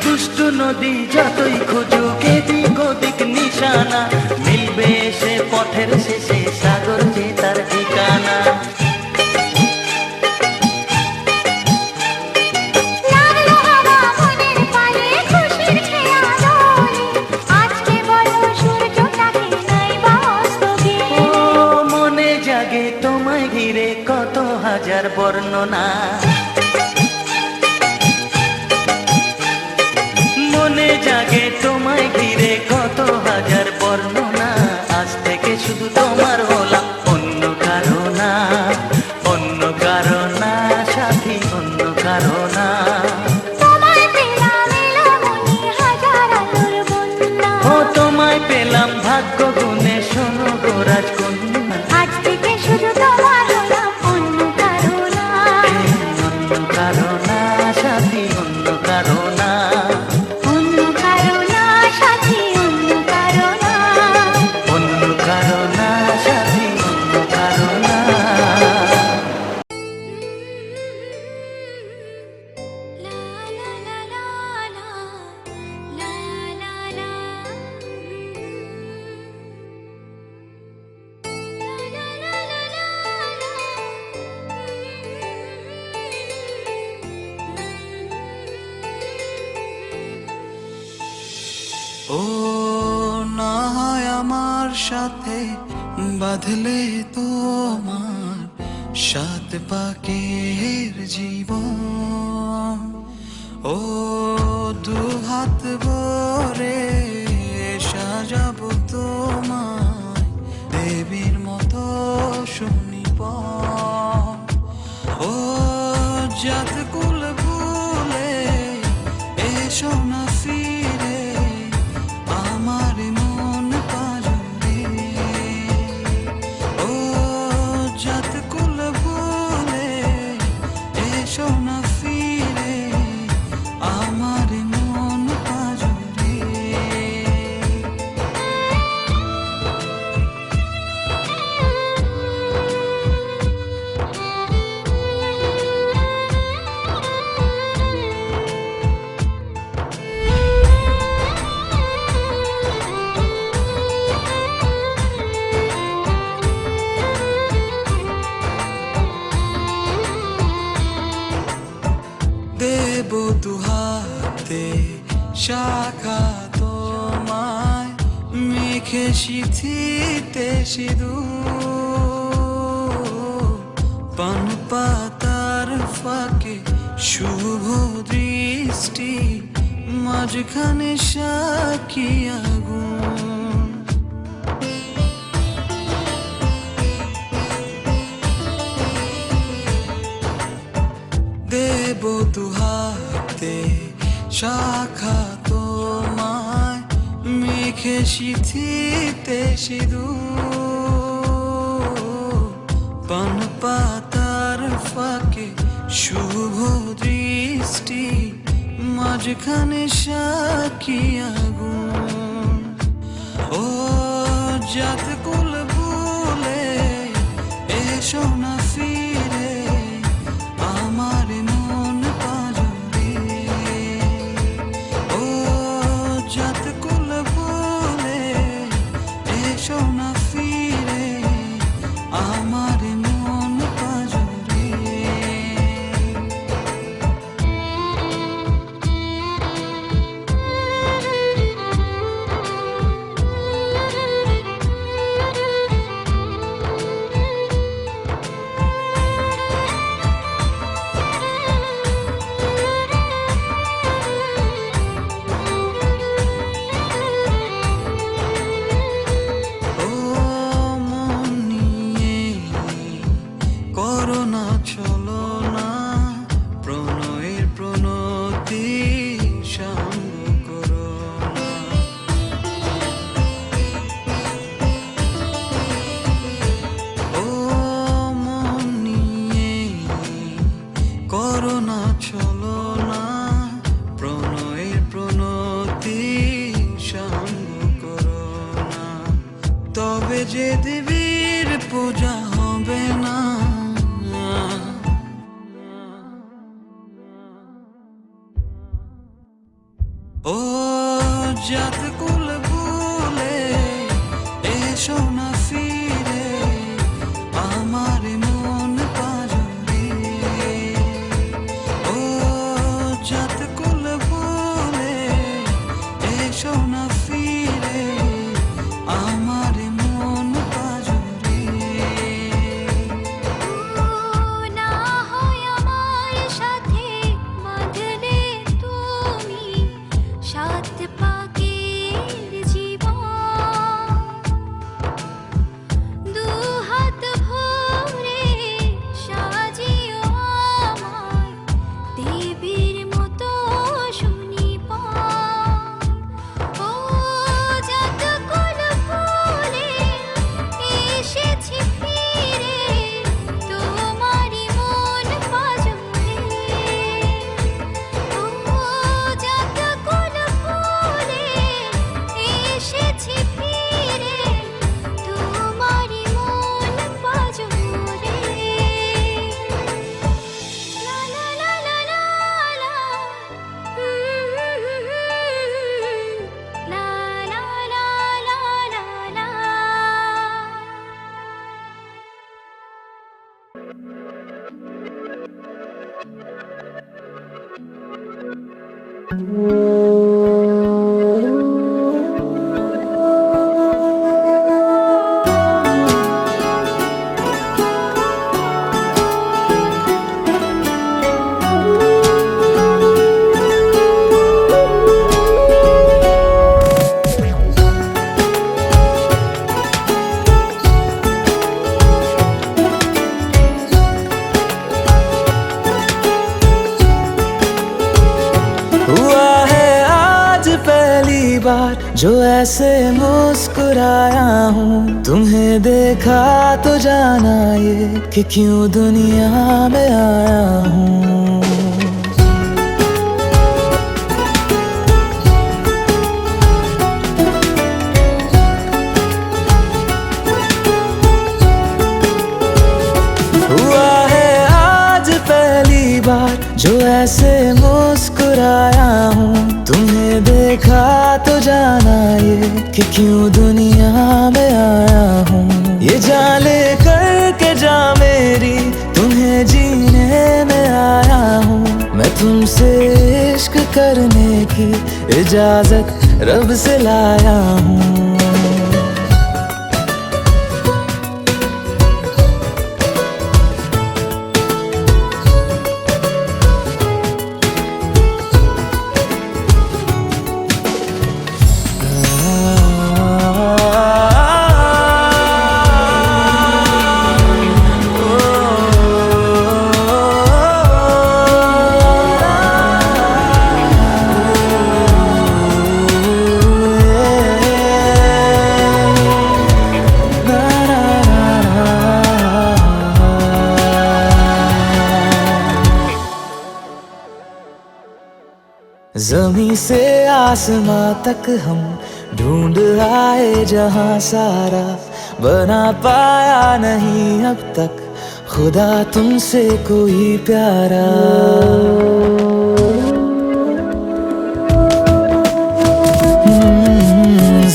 দুষ্টু নদী যতই খুঁজুক এদিক ওদিক নিশানা, মিলবে সে পথের শেষে সাগর যে তার ঠিকানা। লাগলো হাওয়া মনের পানে খুশির খেয়া দোলে, আজকে বলো সূর্যটাকে নাই বা অস্ত ও গেলে। মনে জাগে তোমায় ঘিরে কত হাজার বর্ণনা, মনে জাগে তোমায় ঘিরে কত হাজার বর্ণনা, আজ থেকে শুধু তোমার হলাম, অন্য কারো না, অন্য কারো না সাথী, অন্য কারো না। তোমায় পেলাম এলামনি হাজার আলোর বন্যা, ও তোমায় পেলাম ভাগ্য গুণে শোনো গো রাজকন্যা, আজ থেকে শুধু তোমার হলাম, অন্য কারো না, অন্য কারো না সাথী, অন্য কারো না। অন্য কারো না সাথী, অন্য কারো না। অন্য কারো না সাথী, অন্য কারো না। লা লা লা লা লা, লা লা লা, লা লা লা লা ও না হয় আমার সাথে বাঁধলে তোমার সাত পাকের জীবন, ও দু হাত ভরে সাজাবো তোমায় দেবীর মতো শুনিব, ও জাত কুল ভুলে এসো না ফিরে আমার মন পাজরে, ও জাত কুল ভুলে এসো না ফিরে আমার মন পাজরে। দেব দুহাতে শাখা তোমায় মেখে সিথিতে সিঁদুর, পান পাতার ফাঁকে শুভ দৃষ্টি, মাঝখানে সাক্ষী আগুন, দেব দুহাতে শাখা তোমায় মেখে সিথিতে সিঁদুর, মাঝখানে সাক্ষী আগুন, ও জাত কুল ভুলে এসো না ফিরে আমার মন পাজরে। ও জাত কুল ভুলে এসো না ফিরে আমার মন পাজরে। ও মন নিয়ে করো না চলো না, প্রণয়ের প্রণতি সঙ্গ করো না। ও মন নিয়ে করো না চলো না, প্রণয়ের প্রণতি সঙ্গ করো না। তবে যে দেবীর পূজা হবে না, ও জাত কুল ভুলে এসো না ফিরে আমার মন পাজরে। ও জাত কুল ভুলে এসো না ফিরে আমার মন পাজরে। না হয় আমার সাথে বাঁধলে তুমি সাত পাকের জীবন, দু হাত ভরে সাজিও আমায় দেবীর মতো সুনিপুণ। ও জাত কুল ভুলে এসেছি ফিরে তোমারই মন পাজরে। ও জাত কুল ভুলে এসেছি ফিরে তোমারই মন পাজরে। লা লা লা লা লা লা, লা লা লা লা লা লা। हुआ है आज पहली बार जो ऐसे मुस्कुराया हूँ, तुम्हें देखा तो जाना ये कि क्यों दुनिया में आया हूँ। हुआ है आज पहली बार जो ऐसे मुस्कुराया हूँ, तुम्हें देखा तो जाना ये कि क्यों दुनिया में आया हूँ। ये जान ले करके जा मेरी तुम्हें जीने में आया हूँ, मैं तुमसे इश्क करने की इजाजत रब से लाया हूँ। जमी से आसमां तक हम ढूंढ आए जहां सारा, बना पाया नहीं अब तक खुदा तुमसे कोई प्यारा।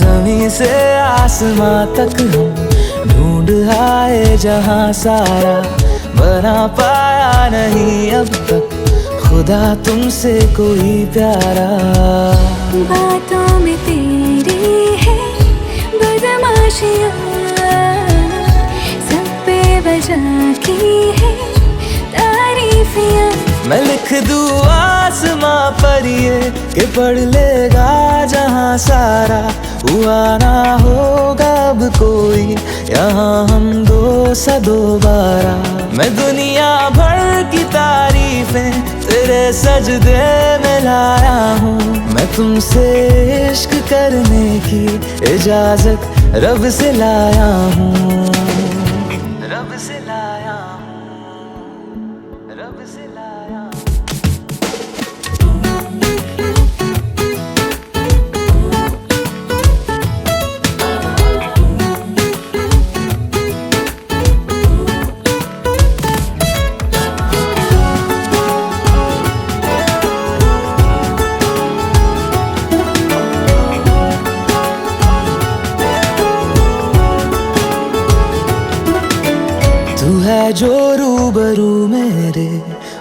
जमी से आसमां तक हम ढूंढ आए जहां सारा, बना पाया नहीं अब तक खुदा तुमसे कोई प्यारा। बातों में तेरी है बदमाशियाँ, सब पे वजह की है तारीफियाँ। मैं लिख दूँ आसमां पर ये कि पढ़ लेगा जहां सारा, हुआ ना होगा अब कोई यहाँ हम दो सा दोबारा। मैं दुनिया भर की तारीफें तेरे सजदे में लाया हूँ, मैं तुमसे इश्क करने की इजाजत रब से लाया हूँ, रब से लाया हूँ, रब से लाया हूँ। तू है जो रूबरू मेरे,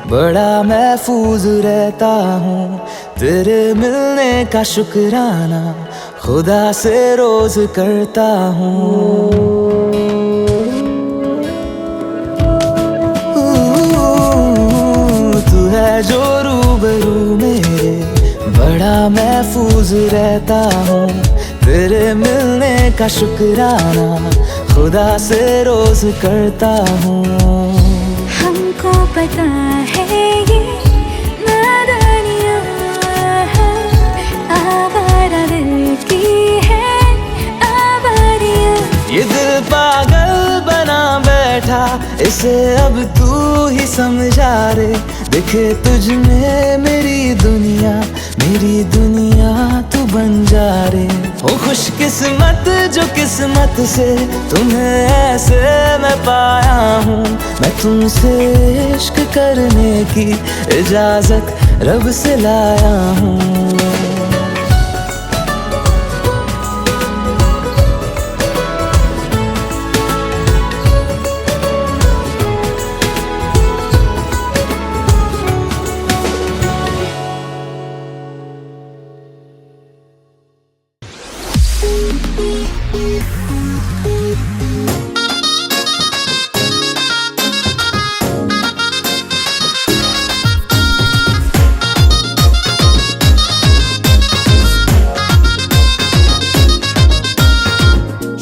बड़ा महफूज रहता हूँ, तेरे मिलने का शुक्राना खुदा से रोज करता हूँ। तू है जो रूबरू मेरे, बड़ा महफूज रहता हूँ, तेरे मिलने का शुक्राना खुदा से रोज करता हूँ। हमको पता है ये नादानियाँ आवारा दिल की है आवारियाँ। ये दिल पागल बना बैठा, इसे अब तू ही समझा रे। दिखे तुझ में मेरी दुनिया तू बन जा रे। हो खुशकिस्मत जो किस्मत से तुम्हें ऐसे मैं पाया हूँ, मैं तुमसे इश्क करने की इजाजत रब से लाया हूँ।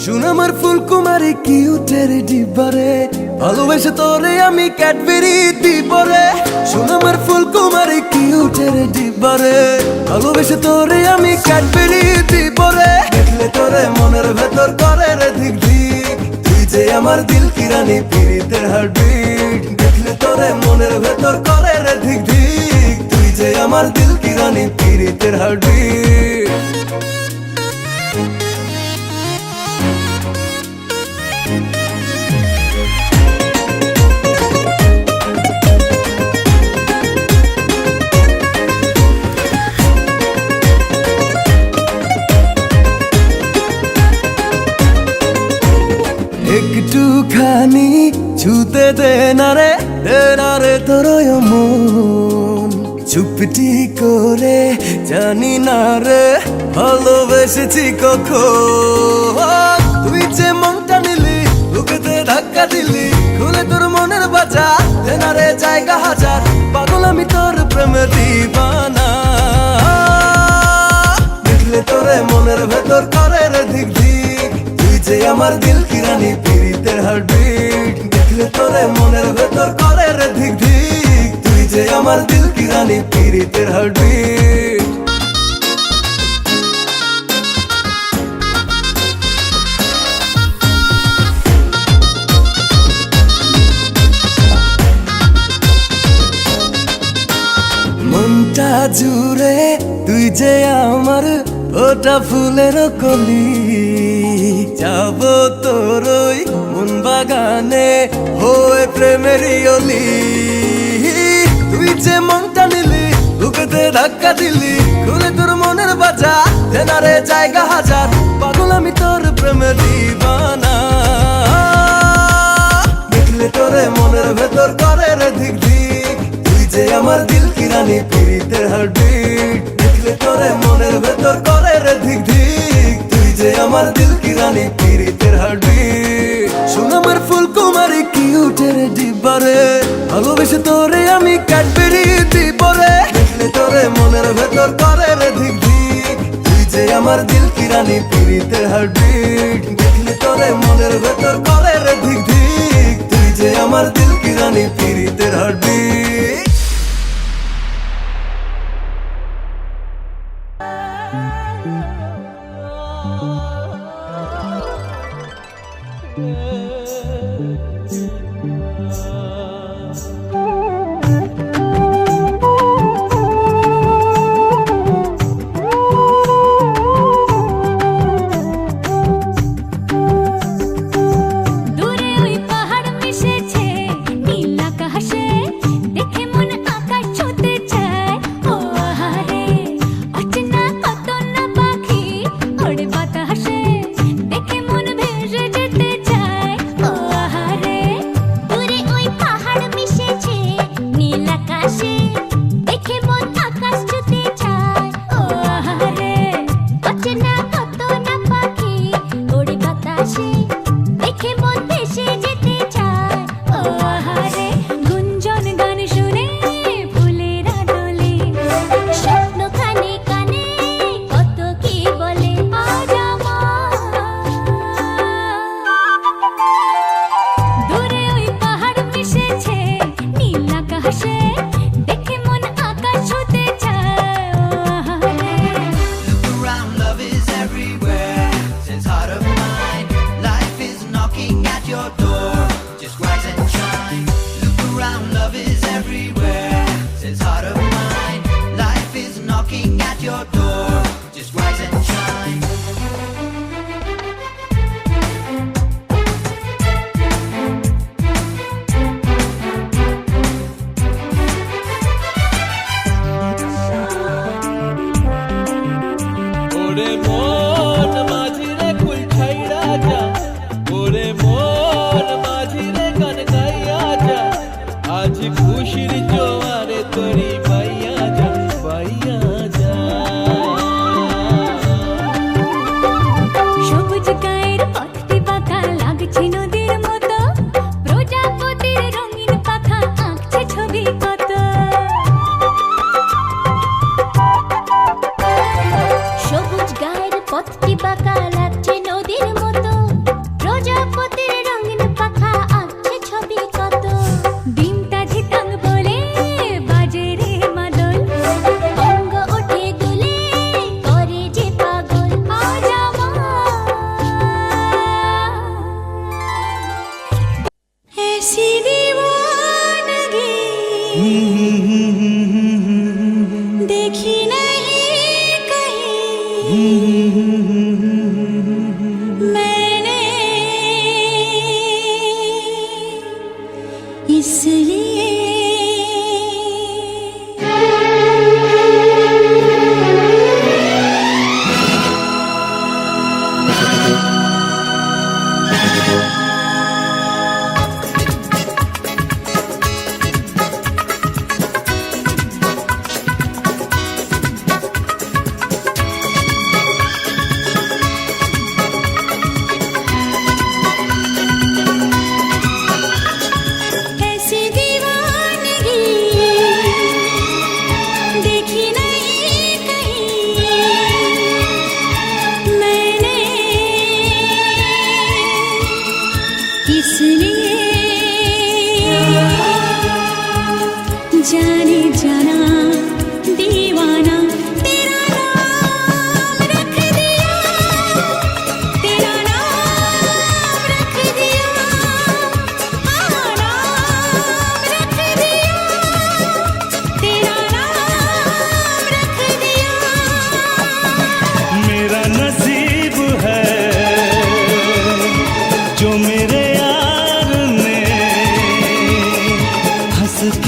সুনামার ফুলকুমারী কিউটের ডিবারে, ভালোবেসে তোরে আমি ক্যাডবেরি দিবরে। সুনামার ফুলকুমারী কিউটের ডিবারে, ভালোবেসে তোরে আমি ক্যাডবেরি দিবরে। দেখলে তোরে মনের ভেতর করে রে ধিক ধিক, তুই যে আমার দিল কি রানী পীড়িতের হার্টবিট। দেখলে তোরে মনের ভেতর করে রে ধিক ধিক, তুই যে আমার দিল কি রানী পীড়িতের হার্টবিট। একটুখানি ছুতে দে না রে তোর মন, চুপটি করে জানি না রে ভালোবেসেছি কখন। তুই যে মনটা নিলি বুকেতে ধাক্কা দিলি, খুলে তোর মনের বাজা দে না রে জায়গা হাজার। পাগল আমি তোর প্রেমে দিবানা, দেখলে তোরে মনের ভেতর করে রে ধিক ধিক, তুই যে আমার দিল কি রানী পীড়িতের হার্টবিট। দেখলে তোরে মনের ভেতর করে রে ধিক ধিক, তুই যে আমার দিল কি রানী পীড়িতের হার্টবিট। মনটা জুড়ে যে আমার ওটা ফুলের কলি, যাব তোর ওই মন বাগানে হয়ে প্রেমেরই অলি। তুই যে মনটা নিলি, বুকেতে ধাক্কা দিলি, খুলে তোর মনের বাজা দেনারে জায়গা হাজার। পাগল আমি তোর প্রেমে দিবানা, দেখলে তোরে মনের ভেতর করে রে ধিক ধিক। তুই যে আমার দিল কি রানী পিরিতের হার্টবিট, দেখলে তোরে মনের ভেতর করে রে ধিক ধিক। তুই যে আমার দিল কি রানী পিরিতের হার্টবিট। শোন আমার ফুলকুমারী কিউটের ডিব্বারে, ভালোবেসে তোরে আমি ক্যাডবেরি দিব রে, দেখলে তোরে মনের ভেতর করে রে ধিক ধিক। তুই যে আমার দিল কি রানী পিরিতের হার্টবিট, দেখলে তোরে মনের ভেতর করে রে ধিক ধিক। তুই যে আমার দিল কি রানী পিরিতের হার্টবিট। দূরে ওই পাহাড় মিশেছে নীল আকাশে,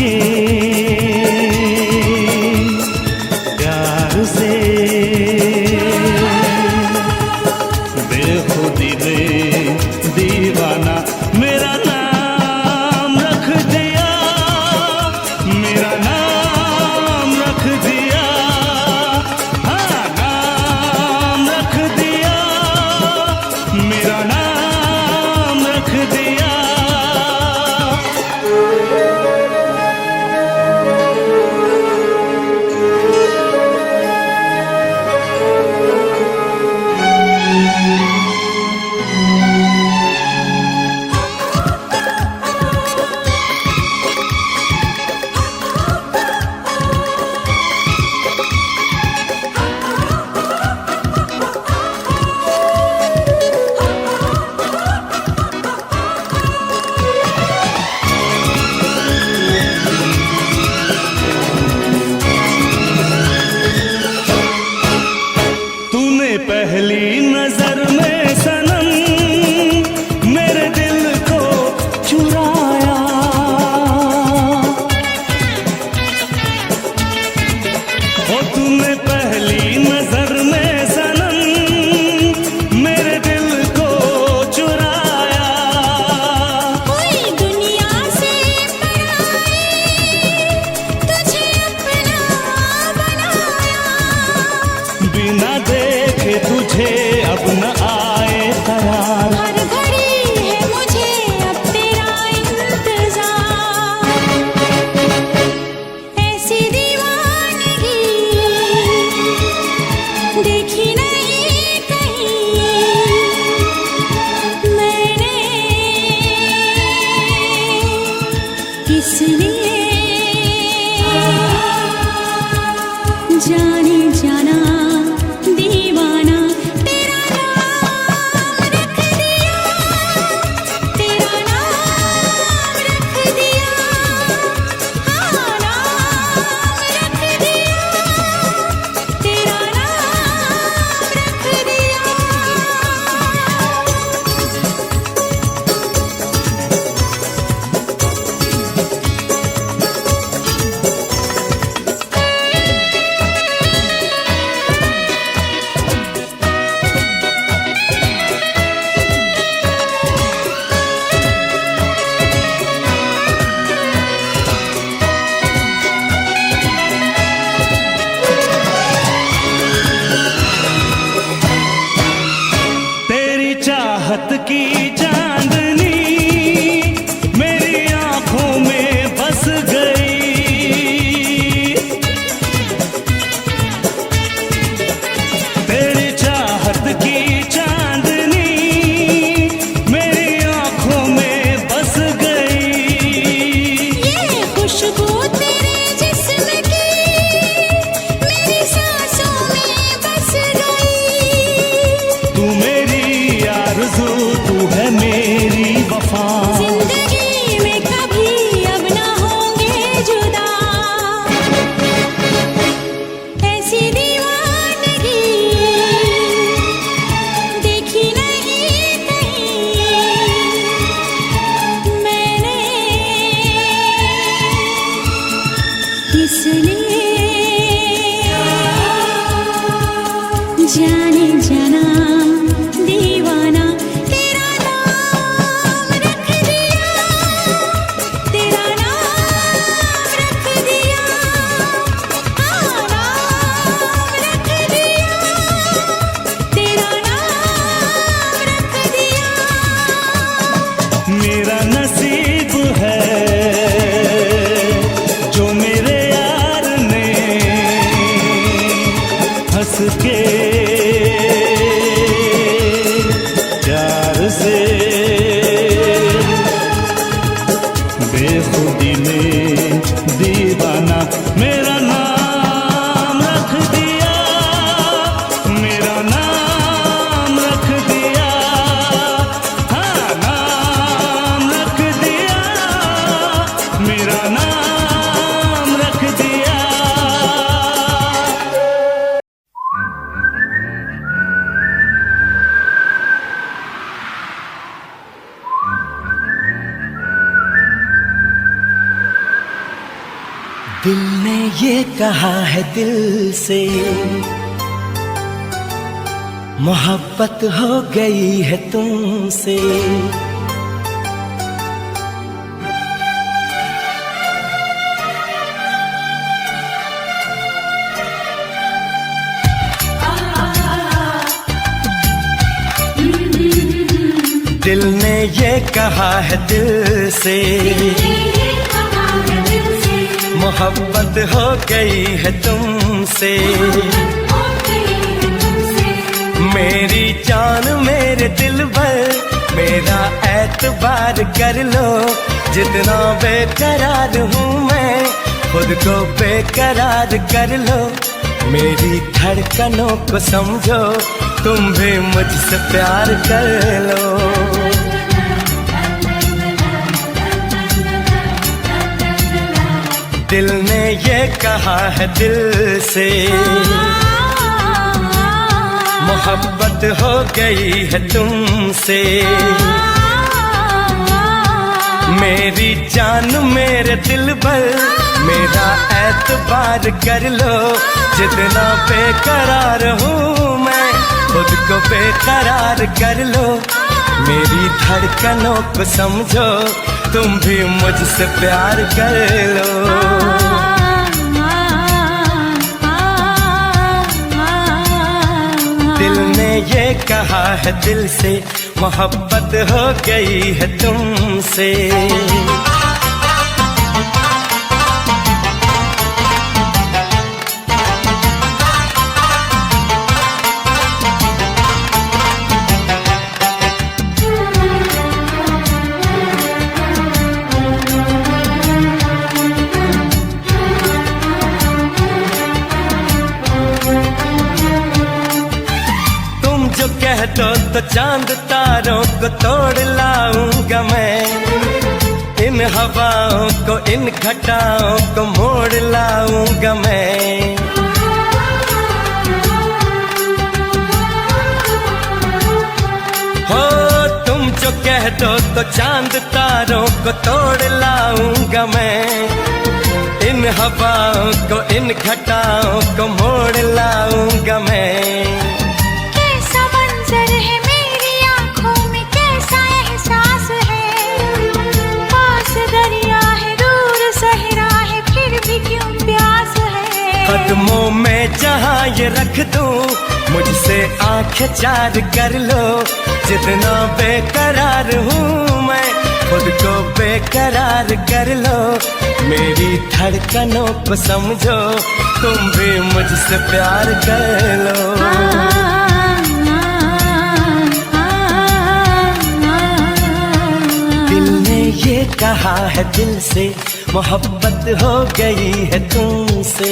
के प्यार से बेखुदी में दीवाना मेरा नाम रख दिया, मेरा नाम रख दिया, हाँ नाम रख दिया, मेरा नाम रख दिया। तूने पहली नजर में सनम मेरे दिल को चुराया, ओ तूने पहली नजर में सनम मेरे दिल को चुराया। कोई दुनिया से पराई तुझे अपना बनाया, बिना देखे तुझे अब न आए करार, हर घड़ी है मुझे अब तेरा इंतजार। ऐसी दीवानगी देखी नहीं कहीं मैंने, इसलिए जाने जाना दीवाना तेरा नाम रख दिया, तेरा नाम रख दिया, हाँ नाम रख दिया, तेरा नाम रख दिया। तेरी चाहत की चांदनी मेरी आंखों में बस गई, तेरी चाहत की चांदनी मेरी आंखों में बस गई। ये खुशबू तेरे जिस्म की मेरी सांसों में बस गई, तू मेरी आरज़ू, तू है मेरी वफा, जिंदगी में कभी अब ना होंगे जुदा। ऐसी दीवानगी देखी नहीं कहीं मैंने, इसलिए जाने जाना दीवाना तेरा नाम रख दिया, तेरा नाम रख दिया, हाँ नाम रख दिया, तेरा नाम रख दिया। मेरा नसीब है जो मेरे यार ने हंस के प्यार से बेखुदी में दीवाना मेरा नाम रख दिया, मेरा नाम रख दिया, हाँ नाम रख दिया, मेरा नाम रख दिया। दिल ने ये कहा है दिल से, मोहब्बत हो गई है तुमसे। दिल ने ये कहा है दिल से, मोहब्बत हो गई है तुमसे। मेरी जान मेरे दिल भर, मेरा एतबार कर लो। जितना बेकरार हूँ मैं, खुद को बेकरार कर लो। मेरी धड़कनों को समझो, तुम भी मुझसे प्यार कर लो। दिल ने ये कहा है दिल से, मोहब्बत हो गई है तुमसे। मेरी जान मेरे दिल भर, मेरा एतबार कर लो। जितना बेकरार हूँ मैं, खुद को बेकरार कर लो। मेरी धड़कनों को समझो, तुम भी मुझसे प्यार कर लो। दिल ने ये कहा है दिल से, मोहब्बत हो गई है तुमसे। कह दो तो चांद तारों को तोड़ लाऊंगा मैं। इन हवाओं को, इन घटाओं को मोड़ लाऊंगा मैं। हो तुम जो कह दो तो चांद तारों को तोड़ लाऊंगा मैं। इन हवाओं को, इन घटाओं को मोड़ लाऊंगा मैं। कदमों में जहाँ ये रख दूं, मुझसे आंखें चार कर लो। जितना बेकरार हूँ मैं, खुद को बेकरार कर लो। मेरी धड़कनों को समझो, तुम भी मुझसे प्यार कर लो। दिल ने ये कहा है दिल से, मोहब्बत हो गई है तुमसे।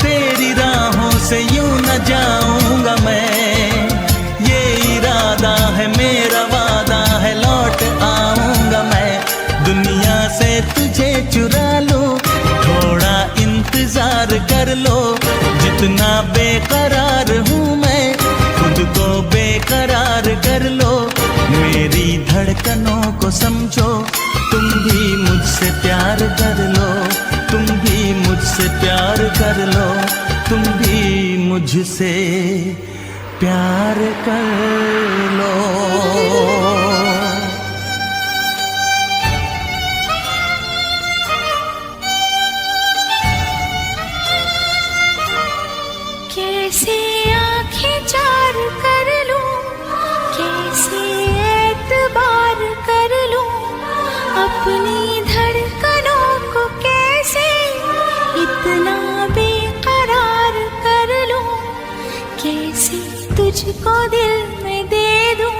तेरी राहों से यूं न जाऊंगा मैं। ये इरादा है मेरा, वादा है, लौट आऊंगा मैं। दुनिया से तुझे चुरा लूं, थोड़ा इंतजार कर लो। जितना बेकरार हूँ मैं, खुद को बेकरार कर लो। मेरी धड़कनों को समझो, तुम भी मुझसे प्यार कर लो। तुम भी मुझसे प्यार कर लो। मुझसे प्यार कर लो। कैसे आंखें चार कर लूं, कैसे एतबार कर लूं, अपनी धड़कनों को कैसे इतना बेकरार कर लूं, कैसे तुझको दिल में दे दूं,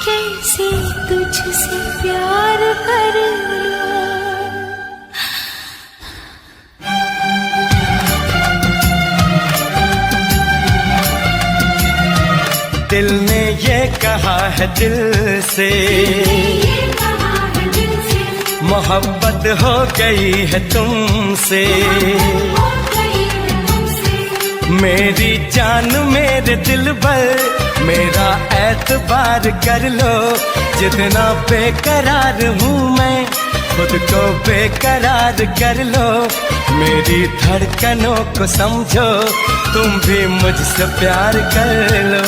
कैसे तुझसे प्यार कर लूं। दिल ने ये कहा है दिल से, मोहब्बत हो गई है तुमसे। मेरी जान मेरे दिल पर मेरा एतबार कर लो। जितना बेकरार हूँ मैं खुद को बेकरार कर लो। मेरी धड़कनों को समझो, तुम भी मुझसे प्यार कर लो।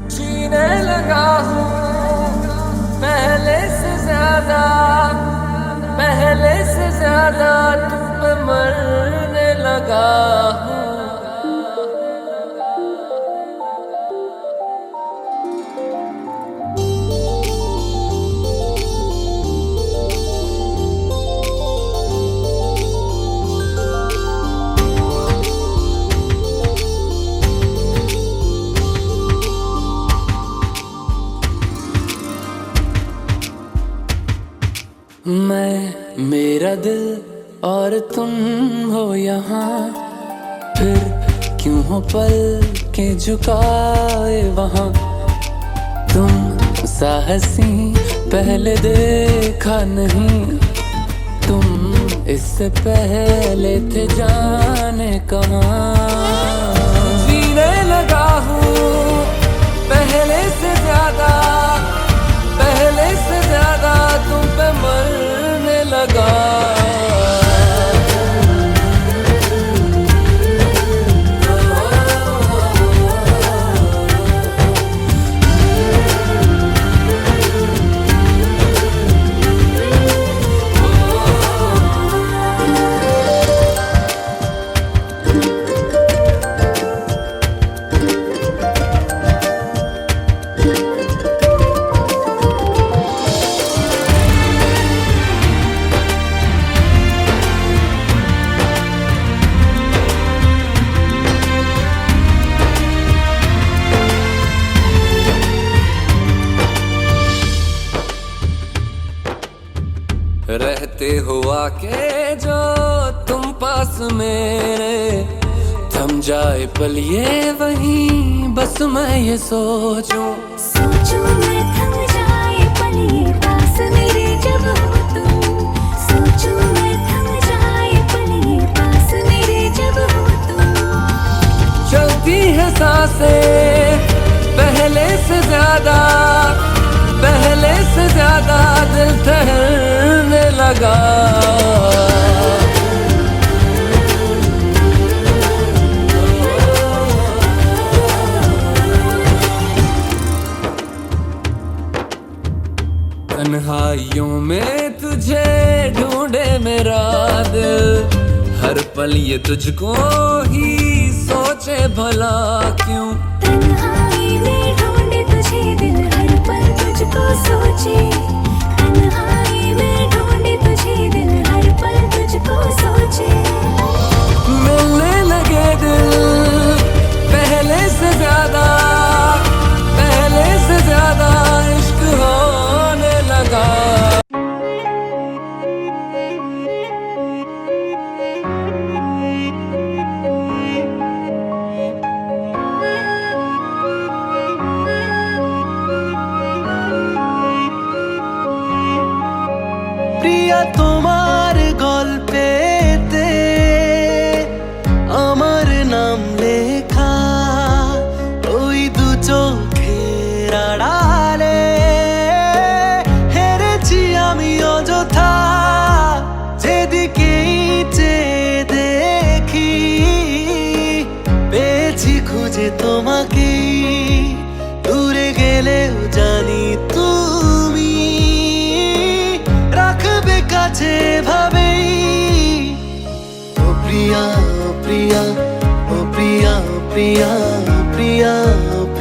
जीने लगा हूँ पहले से ज्यादा, पहले से ज्यादा तुम पे मरने लगा हूँ। मैं, मेरा दिल और तुम हो यहाँ, फिर क्यों हो पल के झुकाए वहाँ। तुम साहसी पहले देखा नहीं, तुम इससे पहले थे जाने कहाँ। जीने लगा हूँ पहले से ज्यादा, पहले से ज्यादा तुम पे मरने लगा। रहते हुआ के जो तुम पास मेरे, थम जाए पल ये वहीं बस मैं ये सोचूं। सोचूं मैं थम जाए पल ये पास मेरे जब हो तुम। सोचूं मैं थम जाए पल ये पास मेरे जब हो तुम। चलती है सांसें पहले से ज्यादा, पहले से ज्यादा दिल ठहरने लगा। तन्हाइयों में तुझे ढूंढे मेरा दिल, हर पल ये तुझको ही सोचे भला क्यों। तन्हाई में ढूंढे तुझे दिल, हर पल तुझको सोचे। तन्हाई में ढूंढे तुझे दिल, हर पल तुझको सोचे। मिलने लगे दिल पहले से ज्यादा, पहले से ज्यादा इश्क होने लगा।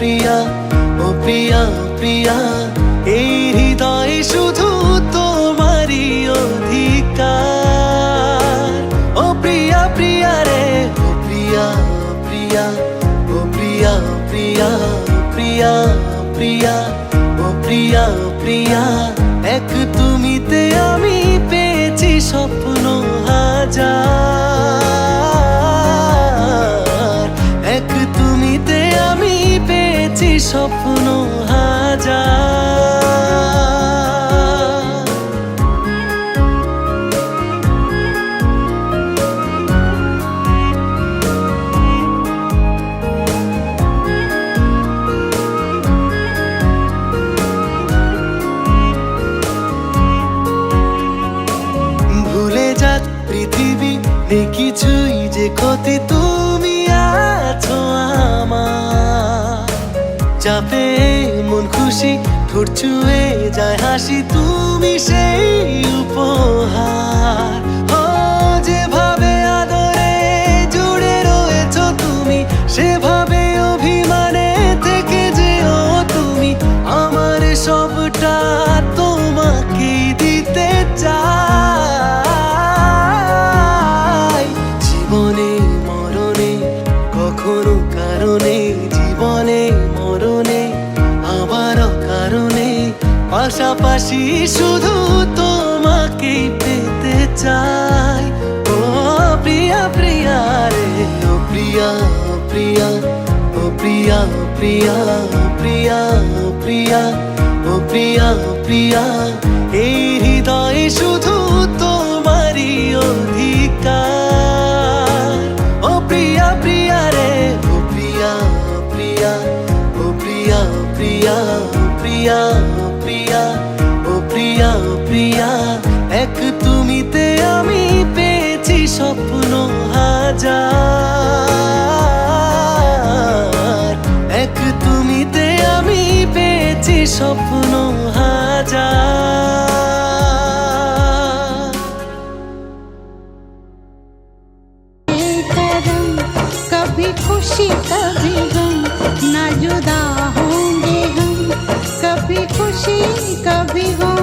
প্রিয়া ও প্রিয়া প্রিয়া এই হৃদয় শুধু তোমারই অধিকার ও প্রিয়া প্রিয়া রে ও প্রিয়া প্রিয়া ও প্রিয়া প্রিয়া প্রিয়া প্রিয়া ও প্রিয়া প্রিয়া এক তুমিতে আমি পেয়েছি স্বপ্ন হাজার এক তুমিতে আমি পেয়েছি স্বপ্ন হাজার ভুলে যাক পৃথিবী নেই কিছুই যে ক্ষতি তুমি আছো আমার চাপে মন খুশি ঠোঁট ছুঁয়ে যায় হাসি তুমি সেই উপহার ও যেভাবে আদরে জুড়ে রয়েছো তুমি সেভাবে অভিমানে থেকে যেও তুমি আমার সবটা তোমাকেই দিতে চাই জীবনে মরণে কখনো কারণে জীবনে মরণে আবারও কারণে পাশাপাশি শুধু তোমাকেই পেতে চাই ও প্রিয়া প্রিয়া রে ও প্রিয়া প্রিয়া ও প্রিয়া প্রিয়া প্রিয়া প্রিয়া ও প্রিয়া প্রিয়া এই হৃদয় শুধু তোমারই অধিকার ও প্রিয়া প্রিয়া রে ও প্রিয়া প্রিয়া ও প্রিয়া প্রিয়া প্রিয়া প্রিয়া ও প্রিয়া প্রিয়া এক তুমিতে আমি পেয়েছি স্বপ্ন হাজার এক তুমিতে আমি পেয়েছি স্বপ্ন হাজার करम कभी खुशी कभी गम ना जुदा होंगे हम कभी खुशी कभी गम